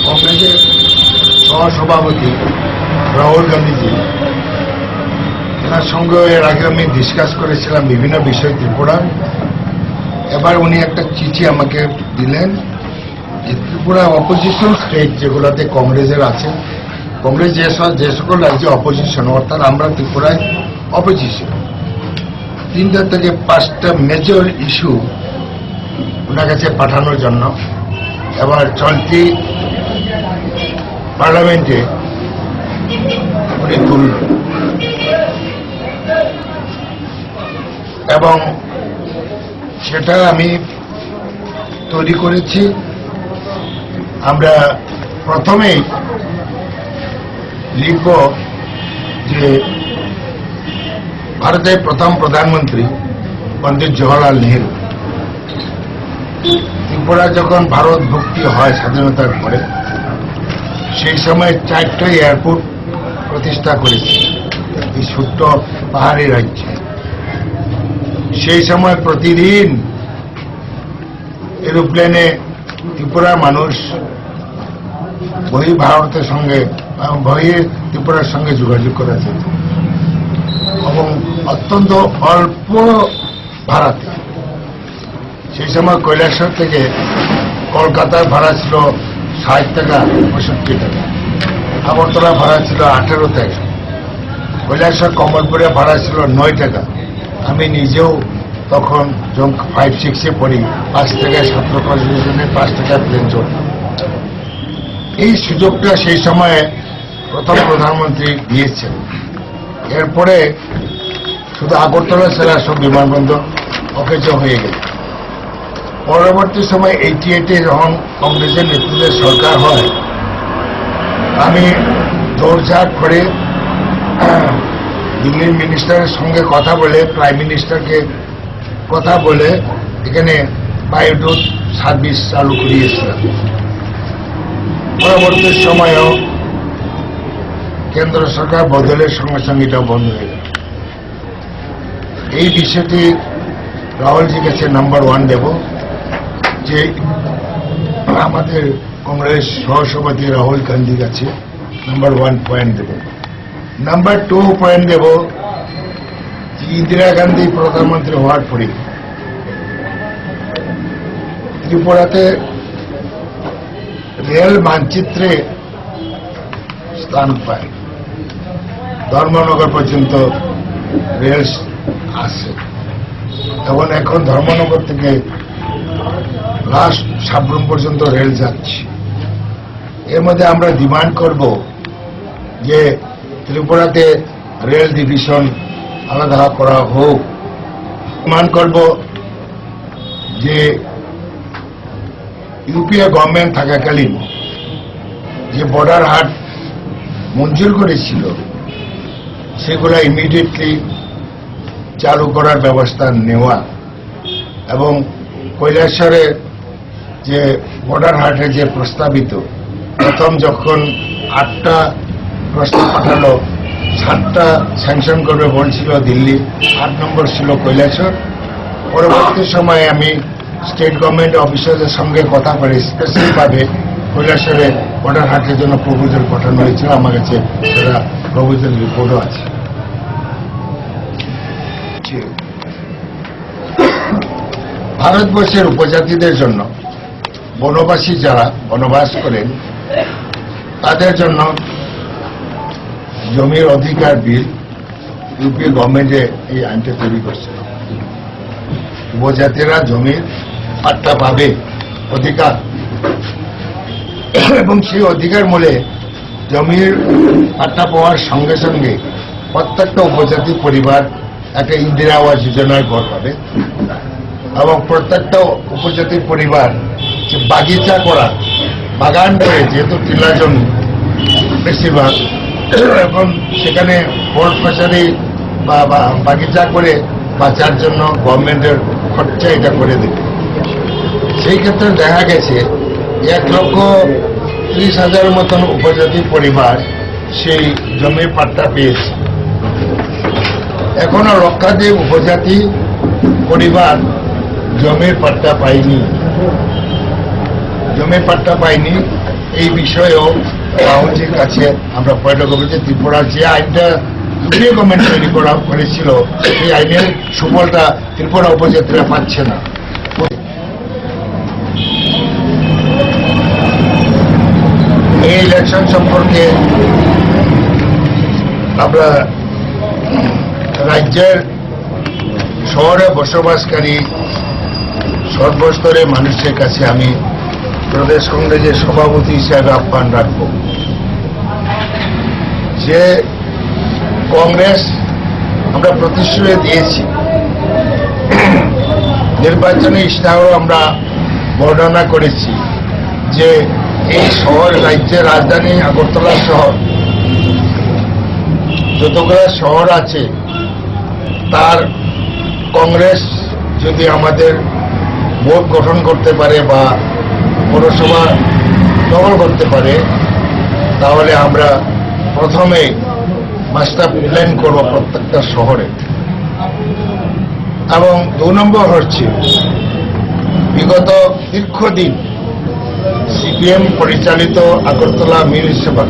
কংগ্রেসের সহসভাপতি রাহুল গান্ধীজি, তার সঙ্গে এর আগে আমি ডিসকাস করেছিলাম বিভিন্ন বিষয় ত্রিপুরা। এবার উনি একটা চিঠি আমাকে দিলেন যে ত্রিপুরা অপোজিশন স্টেট যেগুলোতে কংগ্রেসের আছে, কংগ্রেস যে সকল রাজ্যে অপোজিশন, অর্থাৎ আমরা ত্রিপুরায় অপোজিশন, 3টা থেকে 5টা মেজর ইস্যু ওনার কাছে পাঠানোর জন্য। এবার চলতি পার্লামেন্টে উনি তুলবেন এবং সেটা আমি তৈরি করেছি। আমরা প্রথমেই লিখব যে ভারতের প্রথম প্রধানমন্ত্রী পণ্ডিত জওহরলাল নেহরু, ত্রিপুরা যখন ভারত ভুক্তি হয় স্বাধীনতার পরে, সেই সময় 4টা এয়ারপোর্ট প্রতিষ্ঠা করেছে এই ছোট্ট পাহাড়ি রাজ্যে। সেই সময় প্রতিদিন এরোপ্লেনে ত্রিপুরার মানুষ ভারতের সঙ্গে ত্রিপুরার সঙ্গে যোগাযোগ করা যেত এবং অত্যন্ত অল্প ভাড়াতে। সেই সময় কৈলাসহর থেকে কলকাতার ভাড়া ছিল 60 টাকা 65 টাকা, আগরতলা ভাড়া ছিল 18 টাকা, কৈলাসহর কমলপুরে ভাড়া ছিল 9 টাকা। আমি নিজেও তখন যখন 5-6-এ পড়ি 5 টাকায় ছাত্র কলেজে 5 টাকায় প্লেন চলতাম। এই সুযোগটা সেই সময়ে প্রথম প্রধানমন্ত্রী দিয়েছেন। এরপরে শুধু আগরতলা ছাড়া সব বিমানবন্দর অকেজ হয়ে গেল। পরবর্তী সময় 88-এ যখন কংগ্রেসের নেতৃত্বে সরকার হয়, আমি দৌড়ঝাঁপ করে দিল্লির মিনিস্টারের সঙ্গে কথা বলে, প্রাইম মিনিস্টারকে কথা বলে এখানে বায়োডুট সার্ভিস চালু করিয়েছিলাম। পরবর্তী সময়েও কেন্দ্র সরকার বদলের সঙ্গে সঙ্গে এটা বন্ধ হয়ে গেল। এই বিষয়টি রাহুলজির কাছে নাম্বার 1 দেব, যে আমাদের কংগ্রেস সহসভাপতি রাহুল গান্ধীর কাছে নাম্বার 1 পয়েন্ট দেব। নাম্বার 2 পয়েন্ট দেব, যে ইন্দিরা গান্ধী প্রধানমন্ত্রী হওয়ার পরে ত্রিপুরাতে রেল মানচিত্রে স্থান পায়, ধর্মনগর পর্যন্ত রেল আসে, এবং এখন ধর্মনগর থেকে লাস্ট সাবরুম পর্যন্ত রেল যাচ্ছে। এর মধ্যে আমরা ডিমান্ড করব যে ত্রিপুরাতে রেল ডিভিশন আলাদা করা হোক। ডিমান্ড করব যে ইউপিএ গভর্নমেন্ট থাকাকালীন যে বর্ডার হাট মঞ্জুর করেছিল সেগুলা ইমিডিয়েটলি চালু করার ব্যবস্থা নেওয়া, এবং কৈলাসহরে যে বর্ডার হাটে যে প্রস্তাবিত, প্রথম যখন 8টা প্রস্তাব পাঠালো, 7টা স্যাংশন করবে বলছিল দিল্লি, 8 নম্বর ছিল কৈলাসহর। পরবর্তী সময়ে আমি স্টেট গভর্নমেন্ট অফিসারদের সঙ্গে কথা বলে স্পেসিফিকভাবে কৈলাসহরে বর্ডার হাটের জন্য প্রপোজাল পাঠানো হয়েছিল। আমার কাছে সেটা প্রপোজাল রিপোর্টও আছে। ভারতবর্ষের উপজাতিদের জন্য, বনবাসী যারা বনবাস করেন তাদের জন্য জমির অধিকার বিল ইউপি গভর্নমেন্টে এই আইনটা তৈরি করছে। উপজাতিরা জমির পাট্টা পাবে, অধিকার, এবং সেই অধিকার মূলে জমির পাট্টা পাওয়ার সঙ্গে সঙ্গে প্রত্যেকটা উপজাতি পরিবার একটা ইন্দিরা আবাস যোজনার ঘর পাবে, এবং প্রত্যেকটা উপজাতির পরিবার যে বাগিচা করা, বাগান করে, যেহেতু টিলা জমি বেশিরভাগ, এখন সেখানে ফল ফসলি বা বাগিচা করে বাঁচার জন্য গভর্নমেন্টের খরচা এটা করে দেবে। সেই ক্ষেত্রে দেখা গেছে 1,30,000 মতন উপজাতি পরিবার সেই জমির পাট্টা পেয়েছে। এখনো লক্ষাধিক উপজাতি পরিবার জমির পাট্টা পায়নি। জমির পাট্টা পায়নি এই বিষয়েও রাহুলজির কাছে আমরা পয়েন্ট করেছি। ত্রিপুরার যে আইনটা ইউপিএ গভর্নমেন্ট তৈরি করেছিল সেই আইনের সুফলটা ত্রিপুরা উপজাতিরা পাচ্ছে না। এই ইলেকশন সম্পর্কে আমরা রাজ্যের শহরে বসবাসকারী সর্বস্তরের মানুষের কাছে আমি প্রদেশ কংগ্রেসের সভাপতি হিসাবে আহ্বান রাখব যে কংগ্রেস আমরা প্রতিশ্রুতি দিয়েছি, নির্বাচনী ইশতেহারও আমরা বর্ণনা করেছি যে এই শহর, রাজ্যের রাজধানী আগরতলা শহর, যতগুলো শহর আছে তার কংগ্রেস যদি আমাদের বোর্ড গঠন করতে পারে বা পৌরসভা দখল করতে পারে, তাহলে আমরা প্রথমে মাস্টার প্ল্যান করব প্রত্যেকটা শহরে। এবং 2 নম্বর হচ্ছে বিগত দীর্ঘদিন সিপিএম পরিচালিত আগরতলা মিউনিসিপাল,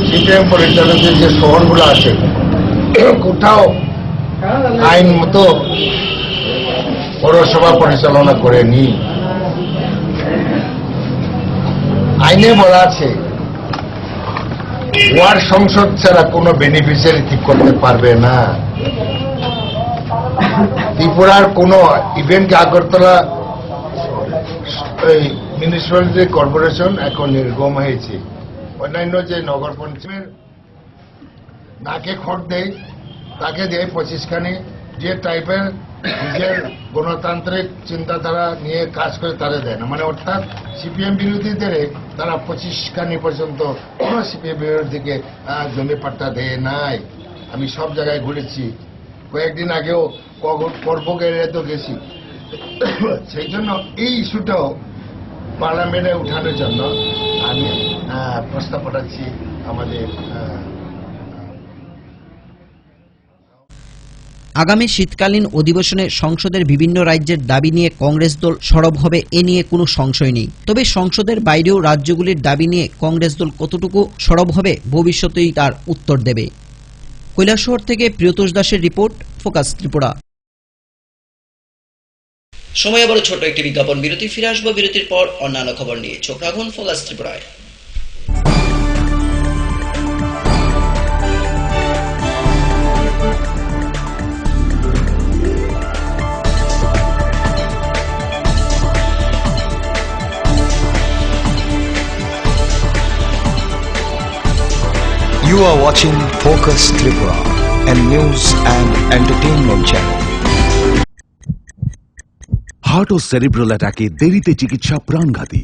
সিপিএম পরিচালিত যে শহরগুলো আছে কোথাও আইন মতো পৌরসভা পরিচালনা করেনি। আইনে বলা আছে ওয়ার্ড সংসদ ছাড়া কোনো বেনিফিশিয়ারি ঠিক করতে পারবে না। ত্রিপুরার কোনো ইভেন্ট আগরতলা মিউনিসিপ্যালিটি কর্পোরেশন এখন নির্গম হয়েছে। অন্যান্য যে নগর পঞ্চায়েতের নাকে খড় দেয় তাকে দেয় 25খানি, যে টাইপের নিজের গণতান্ত্রিক চিন্তাধারা নিয়ে কাজ করে তারা দেয় না। মানে অর্থাৎ সিপিএম বিরোধীদের তারা 25খানি পর্যন্ত সিপিএম বিরোধীকে জমি পাট্টা দেয় নাই। আমি সব জায়গায় ঘুরেছি, কয়েকদিন আগেও করবগেরে তো গেছি। সেই জন্য এই ইস্যুটাও পার্লামেন্টে উঠানোর জন্য আমি প্রস্তাব পাঠাচ্ছি আমাদের
আগামী শীতকালীন অধিবেশনে সংসদের বিভিন্ন রাজ্যের দাবি নিয়ে কংগ্রেস দল সরব হবে এ নিয়ে কোনো সংশয় নেই। তবে সংসদের বাইরেও রাজ্যগুলির দাবি নিয়ে কংগ্রেস দল কতটুকু সরব হবে ভবিষ্যতেই তার উত্তর দেবে। কৈলাসহর থেকে প্রিয়তোষ দাসের রিপোর্ট, ফোকাস ত্রিপুরা।
সময় আবার ছোট একটি বিজ্ঞাপন বিরতি, ফিরে আসবো বিরতির পর অন্যান্য খবর নিয়ে। চোখ রাখুন ফোকাস ত্রিপুরায়।
You are watching Focus Tripura, a news and entertainment channel.
Heart ও সেরিব্রাল অ্যাটাকে দেরিতে চিকিৎসা প্রাণঘাতী।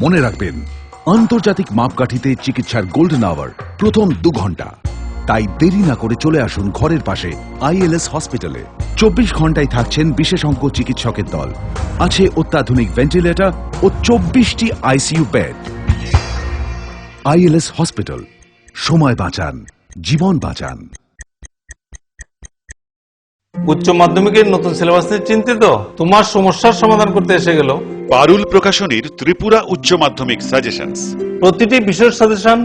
মনে রাখবেন, আন্তর্জাতিক মাপকাঠিতে চিকিৎসার গোল্ডেন আওয়ার প্রথম 2 ঘন্টা। তাই দেরি না করে চলে আসুন ঘরের পাশে ILS হসপিটালে। 24 ঘন্টায় থাকছেন বিশেষজ্ঞ চিকিৎসকের দল, আছে অত্যাধুনিক ভেন্টিলেটর ও 24টি ICU বেড। ILS হসপিটাল, সময় বাঁচান, জীবন বাঁচান।
উচ্চ মাধ্যমিকের নতুন সিলেবাস নিয়ে চিন্তিত? তোমার সমস্যার সমাধান করতে এসে গেল
পারুল প্রকাশনীর ত্রিপুরা উচ্চ মাধ্যমিক সাজেশনস।
প্রতিটি বিষয়ের সাজেশন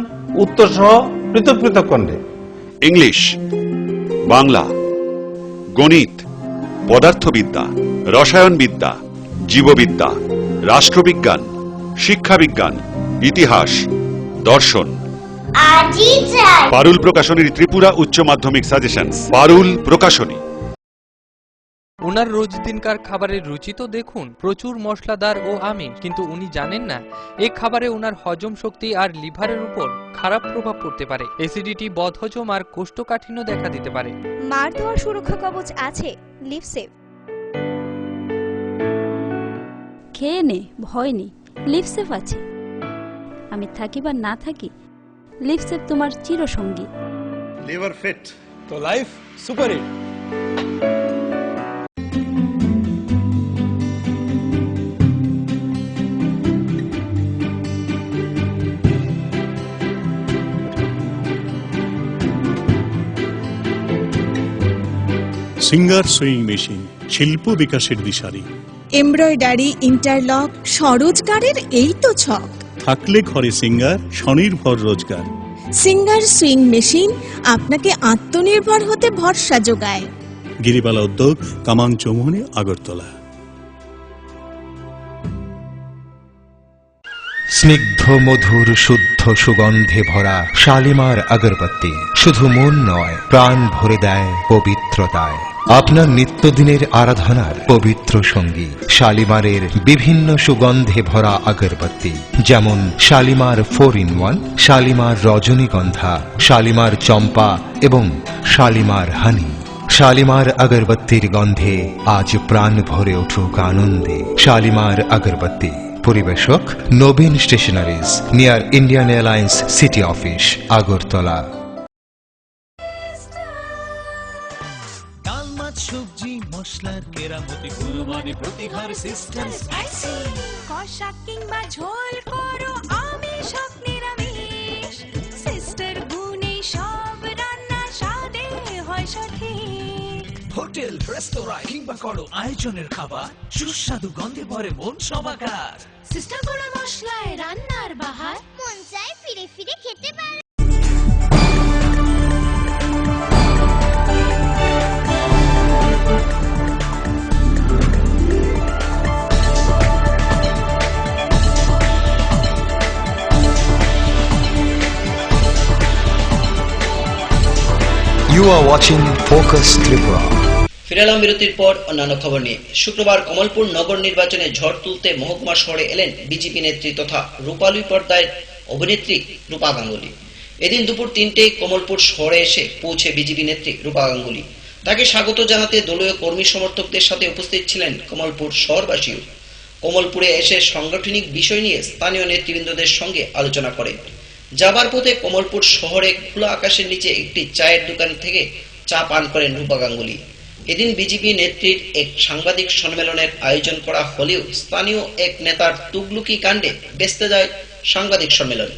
উত্তর সহ পৃথক পৃথক খণ্ডে।
ইংলিশ, বাংলা, গণিত, পদার্থবিদ্যা, রসায়নবিদ্যা, জীববিদ্যা, রাষ্ট্রবিজ্ঞান, শিক্ষাবিজ্ঞান, ইতিহাস, দর্শন। পারুল প্রকাশনীর ত্রিপুরা উচ্চ মাধ্যমিক সাজেশনস। পারুল প্রকাশনী।
ওনার রোজ দিনকার খাবারের রুচি তো দেখুন, প্রচুর মশলাদার ও আমিষ, কিন্তু উনি জানেন না এই খাবারে ওনার হজম শক্তি আর লিভারের উপর খারাপ প্রভাব পড়তে পারে। অ্যাসিডিটি, বদহজম আর কোষ্ঠকাঠিন্য দেখা দিতে পারে।
মার দেওয়ার সুরক্ষা কবচ আছে লিভসেভ।
খেয়ে নে, ভয় নেই, লিভসেভ আছে। আমি থাকি বা না থাকি, লিভসেভ তোমার চিরসঙ্গী।
লিভার ফিট তো life super hit.
Singer sewing machine, শিল্প বিকাশের দিশারি।
এমব্রয়ডারি, ইন্টারলক, স্বরোজগারের এই তো ছক।
থাকলে ঘরে সিঙ্গার, স্বনির্ভর রোজগার।
সিঙ্গার সুইং মেশিন আপনাকে আত্মনির্ভর হতে ভরসা যোগায়।
গিরিবালা উদ্যোগ, কামাং চৌমুহনী, আগরতলা।
স্নিগ্ধ মধুর শুদ্ধ সুগন্ধে ভরা শালিমার আগরবাতি শুধু মন নয়, প্রাণ ভরে দেয় পবিত্রতায়। আপনার নিত্যদিনের আরাধনার পবিত্র সঙ্গী শালিমারের বিভিন্ন সুগন্ধে ভরা আগরবাতি, যেমন শালিমার 4-in-1, শালিমার রজনীগন্ধা, শালিমার চম্পা এবং শালিমার হানি। শালিমার আগরবাতির গন্ধে আজ প্রাণ ভরে উঠুক আনন্দে। শালিমার আগরবাতি। পরিবেশক Nabin stationeries, near Indian Airlines city office, Agartala.
ডাল, মাছ, সবজি, মশলার কেরামতি, কুরবানি, প্রতিঘর সিস্টেম স্পাইসি।
কষা কিংবা ঝোল করো আমিষ হোক নিরামিষ, সিস্টার গুণে সব রান্না স্বাদে হয় সঠিক।
হোটেল, রেস্তোরাঁ কিংবা করো আয়োজনের খাবার, সুস্বাদু গন্ধে ভরে মন সমাকার।
সিস্টার গুণ মশলায় রান্নার বাহার, মন চায় ফিরে ফিরে খেতে পারে।
You are watching Focus Tripura.
ফিরে এলাম বিরতির পর অন্যান্য খবর নিয়ে। শুক্রবার কমলপুর নগর নির্বাচনে ঝড় তুলতে মহকুমা শহরে এলেন বিজেপি নেত্রী তথা রূপালী পর্দায় অভিনেত্রী রূপা গাঙ্গুলি। এদিন দুপুর 3টায় কমলপুর শহরে এসে পৌঁছে বিজেপি নেত্রী রূপা গাঙ্গুলি। তাকে স্বাগত জানাতে দলীয় কর্মী সমর্থকদের সাথে উপস্থিত ছিলেন কমলপুর শহরবাসীও। কমলপুরে এসে সাংগঠনিক বিষয় নিয়ে স্থানীয় নেতৃবৃন্দদের সঙ্গে আলোচনা করেন। যাবার পথে কমলপুর শহরে খোলা আকাশের নিচে একটি চায়ের দোকান থেকে চা পান করেন রূপা গাঙ্গুলি। এদিন বিজেপি নেত্রীর এক সাংবাদিক সম্মেলনের আয়োজন করা হলেও স্থানীয় এক নেতার তুগলুকি কাণ্ডে ব্যস্ত যায় সাংবাদিক সম্মেলন।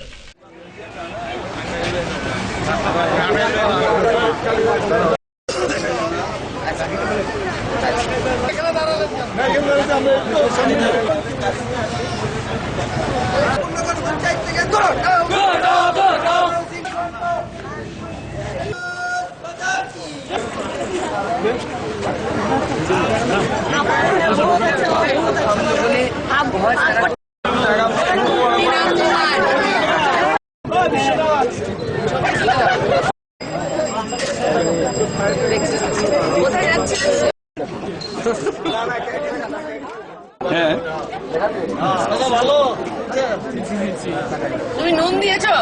তুমি নুন দিয়েছো?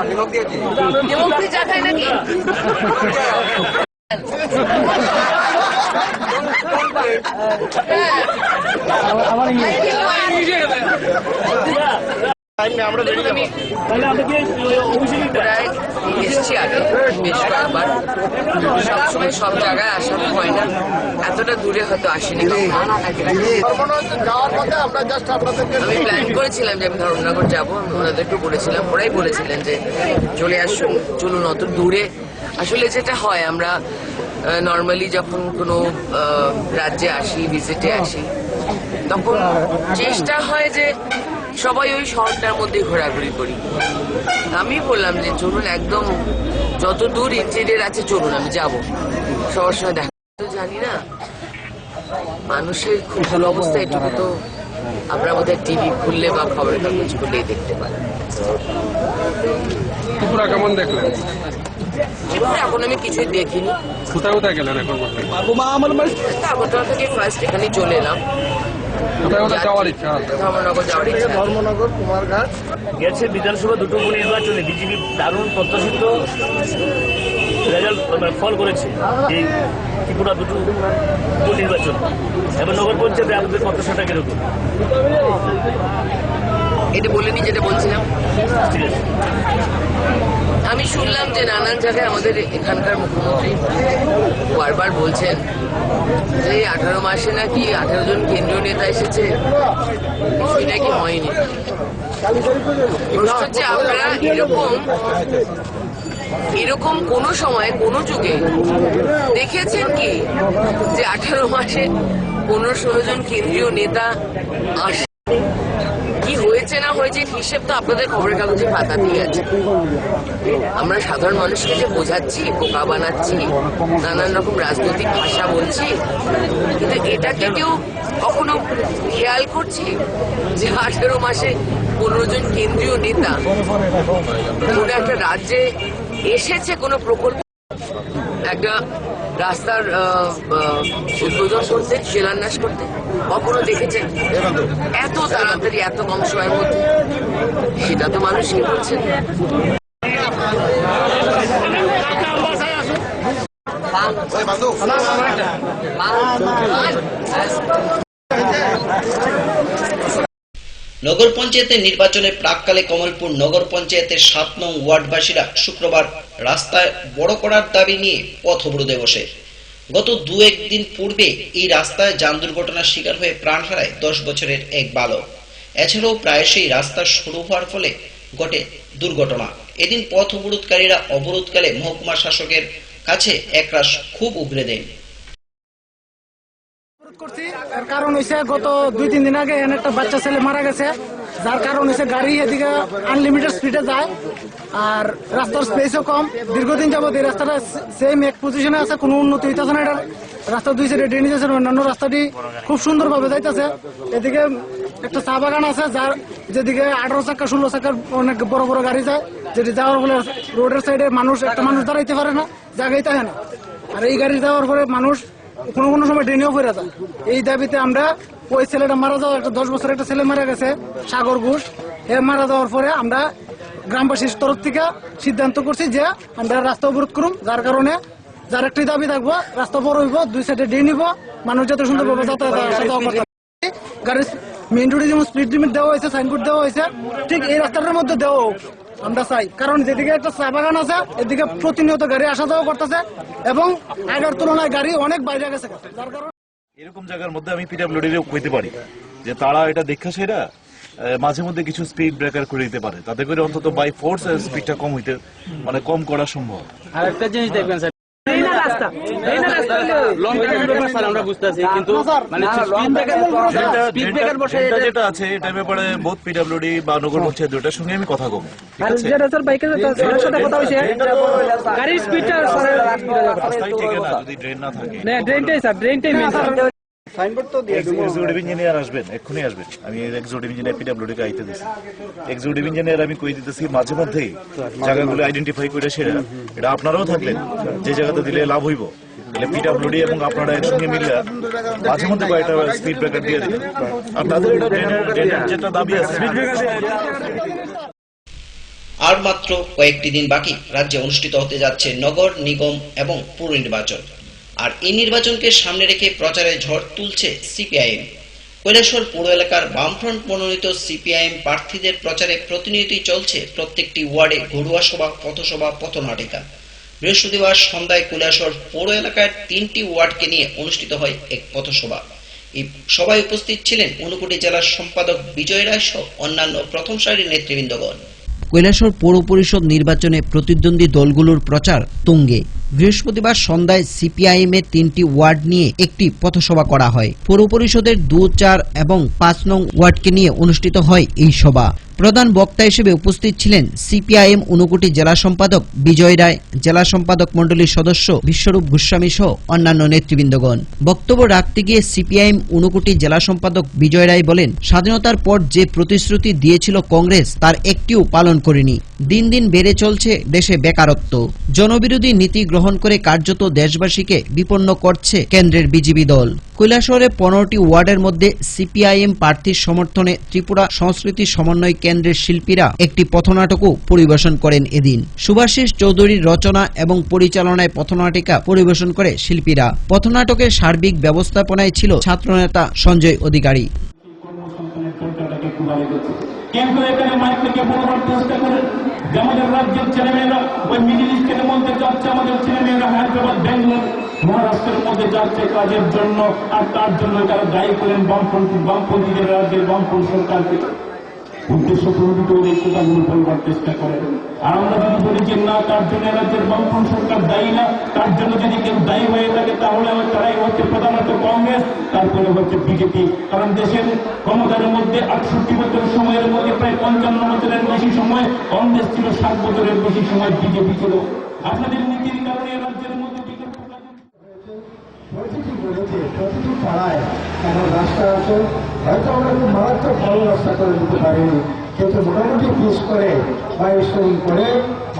নিমক দিয়ে চা খাই নাকি?
এসছি আগে বেশ কয়েকবার, সবসময় সব জায়গায় আসা হয় না, এতটা দূরে হয়তো আসিনি। আমি প্ল্যান করেছিলাম যে আমি ধর্মনগর যাবো, ওনাদেরকে বলেছিলাম, ওরাই বলেছিলেন যে চলে আসুন, চলুন অত দূরে। আসলে যেটা হয়, আমরা নর্মালি যখন কোনো রাজ্যে আসি, ভিজিটে আসি, তখন চেষ্টা হয় যে সবাই ওই শহরটার মধ্যে ঘোরাঘুরি করি। আমি বললাম যে চলুন, একদম যত দূর ইন্টেরিয়র আছে চলুন, আমি যাবো, সবার সঙ্গে দেখা। তো জানি না, মানুষের খুব ভালো অবস্থা, এটুকু তো আমরা বোধহয় টিভি খুললে বা খবরের কাগজ খুললেই দেখতে পারি।
ত্রিপুরা কেমন দেখলেন?
এখন আমি কিছুই দেখিনি।
কোথায় কোথায় গেলেন এখন?
আগরতলা থেকে ফার্স্ট এখানেই চলে এলাম। ধর্মনগর যাওয়ার ইচ্ছা।
ধর্মনগর, কুমারঘাট গেছে বিধানসভা দুটো নির্বাচনে বিজেপি দারুণ প্রত্যাশিত রেজাল্ট ফল করেছে এই ত্রিপুরা দুটো নির্বাচন। এবার নগর পঞ্চায়েতে আপনাদের প্রত্যাশাটা কিরকম?
এটা বলিনি যেটা বলছিলাম।
ঠিক আছে।
আমি শুনলাম যে নানান জায়গায় আমাদের এখানকার মুখ্যমন্ত্রী বারবার বলছেন যে 18 মাসে নাকি 18 জন কেন্দ্রীয় নেতা এসেছে, কিছুই নাকি হয়নি। প্রশ্ন হচ্ছে, আপনারা এরকম কোন সময় কোন যুগে দেখেছেন কি যে 18 মাসে 15-16 জন কেন্দ্রীয় নেতা আসে? কি হয়েছে না হয়েছে হিসেব তো আপনাদের খবরের কাগজে পাতাতেই আছে। আমরা সাধারণ মানুষকে যে বোঝাচ্ছি, বোকা বানাচ্ছি, নানান রকম রাজনৈতিক ভাষা বলছি, কিন্তু এটাকে কেউ কখনো খেয়াল করছি যে 18 মাসে 15 জন কেন্দ্রীয় নেতা কোনো একটা রাজ্যে এসেছে কোনো প্রকল্প, একটা রাস্তার উদ্বোধন করতে, শিলান্যাস করতে? কখনো দেখেছেন এত তাড়াতাড়ি, এত কম সময়ের মধ্যে? সেটা তো মানুষই বলছেন।
নগর পঞ্চায়েতের নির্বাচনের প্রাককালে কমলপুর নগর পঞ্চায়েতের 7 নং ওয়ার্ডবাসীরা শুক্রবার রাস্তায় বড় করার দাবি নিয়ে পথ অবরোধে বসে। গত 2-1 দিন পূর্বে এই রাস্তায় যান দুর্ঘটনার শিকার হয়ে প্রাণ হারায় 10 বছরের এক বালক। এছাড়াও প্রায়শই রাস্তা সরু হওয়ার ফলে ঘটে দুর্ঘটনা। এদিন পথ অবরোধকারীরা অবরোধকালে মহকুমা শাসকের কাছে একরাশ ক্ষোভ উগরে দেন।
এর কারণ হয়েছে, গত 2-3 দিন আগে এখানে একটা বাচ্চা ছেলে মারা গেছে, যার কারণ হয়েছে গাড়ি এদিকে আনলিমিটেড স্পিডে যায়, আর রাস্তার স্পেসও কম। দীর্ঘদিন যাবত এই রাস্তাটা সেম এক পজিশনে আছে, কোনো উন্নতি হইতেছে না। এটার রাস্তা 2 সাইডে ড্রেনেজ আছে, অন্যান্য রাস্তাটি খুব সুন্দরভাবে যাইতেছে। এদিকে একটা চা বাগান আছে, যার যেদিকে 18 চাকা 16 চাকার অনেক বড় বড় গাড়ি যায়, যেটি যাওয়ার ফলে রোডের সাইডে একটা মানুষ দাঁড়াইতে পারে না, জায়গায় থাকে না। আর এই গাড়ি যাওয়ার ফলে মানুষ কোনো সময় ড্রেনেও পড়ে যায়। এই দাবিতে আমরা, ওই ছেলেটা মারা যাওয়া, একটা 10 বছরের একটা ছেলে মারা গেছে, সাগর ঘোষ, এ মারা যাওয়ার পরে আমরা গ্রামবাসীর তরফ থেকে সিদ্ধান্ত করছি যে আমরা রাস্তা অবরোধ করুন, যার কারণে যার একটি দাবি থাকবো, রাস্তা বড় হইব, 2 সাইডে ড্রেন নিব, মানুষ যাতে সুন্দরভাবে যাতায়াত করতে। গাড়ির মেইন রোডে যেমন স্পিড লিমিট দেওয়া হয়েছে, সাইনবোর্ড দেওয়া হয়েছে, ঠিক এই রাস্তাটার মধ্যে দেওয়া হোক আমরা চাই। কারণ যেদিকে একটা চা বাগান আছে, এদিকে প্রতিনিয়ত গাড়ি আসা যাওয়া করতেছে এবং আগের তুলনায় গাড়ি অনেক বাইরে গেছে, যার কারণে
এরকম জায়গার মধ্যে আমি পিডব্লিউডির কইতে পারি যে তারা এটা দেখা সেরা মাঝে মধ্যে কিছু স্পিড ব্রেকার করে দিতে পারে, তাতে করে অন্তত বাই ফোর্স স্পিডটা কম করা সম্ভব।
আর একটা জিনিস দেখবেন স্যার, লং টাইম ব্যাপার স্যার আমরা বুঝতেছি, কিন্তু মানে
যেটা আছে এটার ব্যাপারে বোধ পিডব্লিউডি বা নগর পঞ্চায়েত দুটার সঙ্গে আমি কথা বলবো।
আর যেটা স্যার বাইকের সাথে কথা হইছে, গাড়ির স্পিডটা
রাস্তায় ঠিক না, যদি ড্রেন না থাকে,
না ড্রেনটাই স্যার, ড্রেনটাই মেইন স্যার।
এক্সিকিউটিভ ইঞ্জিনিয়ার আসবেন, এক্ষুনি আসবেন। আমি এক্সিকিউটিভ ইঞ্জিনিয়ার পিডব্লিউডি কে আইতে দিছি। এক্সিকিউটিভ ইঞ্জিনিয়ার আমি কই দিতেছি মাঝে মধ্যেই জায়গাগুলো আইডেন্টিফাই করে সেটা এটা আপনারাও থাকবেন যে জায়গাতে দিলে লাভ হইব। তাহলে পিডব্লিউডি এবং আপনারা একসঙ্গে মিলে মাঝে মধ্যে কয়েকটা স্পিড ব্রেকার দিয়ে দিবেন। আপনাদের এটা ড্রেনের যেটা দাবি আছে।
আর মাত্র কয়েকটি দিন বাকি রাজ্যে অনুষ্ঠিত হতে যাচ্ছে নগর নিগম এবং পুর নির্বাচন। আর এই নির্বাচনকে সামনে রেখে প্রচারে ঝড় তুলছে সিপিআইএম। কৈলাসহর পৌর এলাকার বামফ্রন্ট মনোনীত সিপিআইএম প্রার্থীদের প্রচারে প্রতিনিয়তই চলছে প্রত্যেকটি ওয়ার্ডে ঘরোয়া সভা, পথসভা, পথনাটিকা। বৃহস্পতিবার সন্ধ্যায় কৈলাসহর পৌর এলাকার 3টি ওয়ার্ডকে নিয়ে অনুষ্ঠিত হয় এক পথসভা। এই সভায় উপস্থিত ছিলেন ঊনকোটি জেলার সম্পাদক বিজয় রায় সহ অন্যান্য প্রথম সারির নেতৃবৃন্দগণ।
কৈলাসহর পৌর পরিষদ নির্বাচনে প্রতিদ্বন্দ্বী দলগুলোর প্রচার তুঙ্গে। বৃহস্পতিবার সন্ধ্যায় সিপিআইএম এর 3টি ওয়ার্ড নিয়ে একটি পথসভা করা হয়। পৌর পরিষদের 2, 4 এবং 5 নং ওয়ার্ডকে নিয়ে অনুষ্ঠিত হয় এই সভা। প্রধান বক্তা হিসেবে উপস্থিত ছিলেন সিপিআইএম ঊনকোটি জেলা সম্পাদক বিজয় রায়, জেলা সম্পাদক মণ্ডলীর সদস্য বিশ্বরূপ গোস্বামী সহ অন্যান্য নেতৃবৃন্দগণ। বক্তব্য রাখতে গিয়ে সিপিআইএম ঊনকোটি জেলা সম্পাদক বিজয় রায় বলেন, স্বাধীনতার পর যে প্রতিশ্রুতি দিয়েছিল কংগ্রেস তার একটিও পালন করেনি। দিন দিন বেড়ে চলছে দেশে বেকারত্ব। জনবিরোধী নীতি গ্রহণ করে কার্যত দেশবাসীকে বিপন্ন করছে কেন্দ্রের বিজেপি দল। কৈলাসহরে 15টি ওয়ার্ডের মধ্যে সিপিআইএম প্রার্থীর সমর্থনে ত্রিপুরা সংস্কৃতি সমন্বয় কেন্দ্রের শিল্পীরা একটি পথনাটকও পরিবেশন করেন এদিন। সুভাষিস চৌধুরীর রচনা এবং পরিচালনায় পথনাটিকা পরিবেশন করে শিল্পীরা। পথনাটকের সার্বিক ব্যবস্থাপনায় ছিল ছাত্রনেতা সঞ্জয় অধিকারী।
কিন্তু এখানে মাইক থেকে বলবার চেষ্টা করেন যে আমাদের রাজ্যের ছেলেমেয়েরা ওই মিডিল ইস্টের মধ্যে যাচ্ছে, আমাদের ছেলেমেয়েরা হায়দ্রাবাদ, ব্যাঙ্গালোর, মহারাষ্ট্রের মধ্যে যাচ্ছে কাজের জন্য, আর তার জন্য তারা দায়ী করেন বামপন্থীদের রাজ্যের বামপন্থী সরকারকে। উদ্দেশ্য প্রণোদিত এই কথাগুলো বলবার চেষ্টা করেন। আর আমরা যদি বলি যে না, তার জন্য রাজ্যের বামপন্থী সরকার দায়ী না, তার জন্য যদি কেউ দায়ী হয়ে থাকে তাহলে তারাই হচ্ছে প্রধানত কংগ্রেস, তারপরে হচ্ছে বিজেপি। কারণ দেশের ক্ষমতার মধ্যে 68 বছর সময়ের মধ্যে প্রায় 55 বছরের বেশি সময় কংগ্রেস ছিল, 7 বছরের বেশি সময় বিজেপি ছিল। আপনাদের নীতির কারণে রাজ্যের মধ্যে
প্রতিটি পাড়ায় এমন রাস্তা আছে, হয়তো আমরা খুব মারাত্মক ভালো রাস্তা করে দিতে পারিনি, কিন্তু মোটামুটি পিস করে বা স্টোরিং করে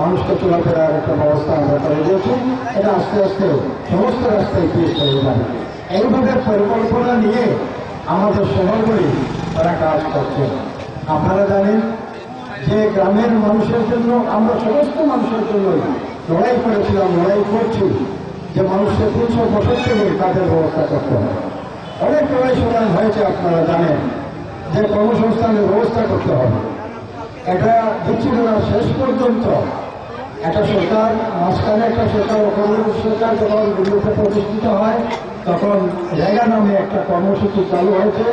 মানুষকে চলাফেরার একটা ব্যবস্থা আমরা করে দিয়েছি। এটা আস্তে আস্তে সমস্ত রাস্তায় পিস হয়ে যাবে। এইভাবে পরিকল্পনা নিয়ে আমাদের শহরগুলি তারা কাজ করছে। আপনারা জানেন যে গ্রামের মানুষের জন্য আমরা সমস্ত মানুষের জন্য লড়াই করেছিলাম, লড়াই করছি যে মানুষের 365 কাজের ব্যবস্থা করতে হবে। অনেক লড়াই সংগ্রাম হয়েছে, আপনারা জানেন যে কর্মসংস্থানের ব্যবস্থা করতে হবে। এটা দিচ্ছিল না শেষ পর্যন্ত। একটা সরকার, মাঝখানে একটা সরকার, সরকার যখন দিল্লিতে প্রতিষ্ঠিত হয় তখন জায়গা নামে একটা কর্মসূচি চালু হয়েছে,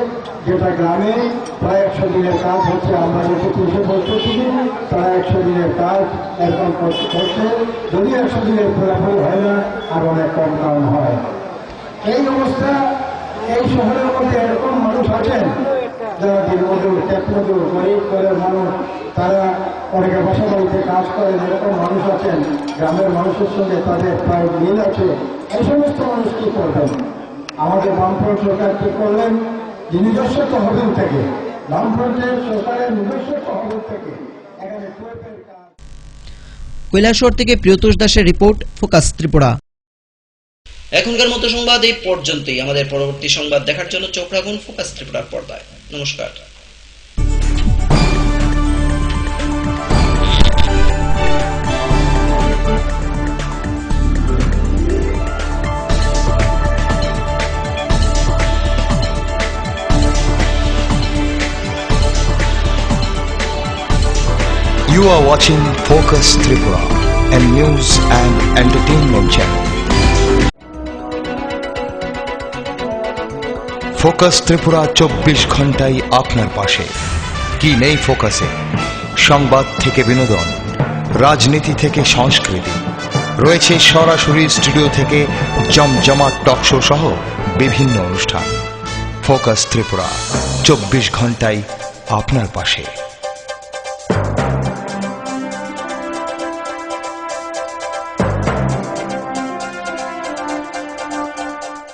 যেটা গ্রামে প্রায় 100 দিনের কাজ হচ্ছে। আমরা যেহেতু 365 দিন, প্রায় 100 দিনের কাজ এরকম করছে। যদি 100 দিনের ফলাফল হয় না, আর অনেক কম কারণ হয়। এই অবস্থা এই শহরের মধ্যে এরকম মানুষ আছেন যারা দিনমজুর, ক্ষেতমজুর, গরিব ঘরের মানুষ, তারা অনেকে বাসা বাড়িতে কাজ করেন, এরকম মানুষ আছেন। গ্রামের মানুষের সঙ্গে তাদের প্রায় মিল আছে। এই সমস্ত মানুষ কি করবেন? আমাদের বামফ্রন্ট সরকার কি করলেন? যে নিজস্ব তহবিল থেকে, বামফ্রন্টের সরকারের নিজস্ব তহবিল থেকে এখানে
কৈলাসহর থেকে প্রিয়তোষ দাসের রিপোর্ট, ফোকাস ত্রিপুরা।
এখনকার মতো সংবাদ এই পর্যন্তই। আমাদের পরবর্তী সংবাদ দেখার জন্য চোখ রাখুন ফোকাস ত্রিপুরার পর্দায়। নমস্কার।
You are watching Focus Tripura, a news and entertainment channel. Focus Tripura 24 ঘন্টাই আপনার পাশে। কি নেই ফোকাসে? সংবাদ থেকে বিনোদন, রাজনীতি থেকে সংস্কৃতি, রয়েছে সরাসরি স্টুডিও থেকে জমজমাট টকশো সহ বিভিন্ন অনুষ্ঠান। ফোকাস ত্রিপুরা 24 ঘন্টাই আপনার পাশে।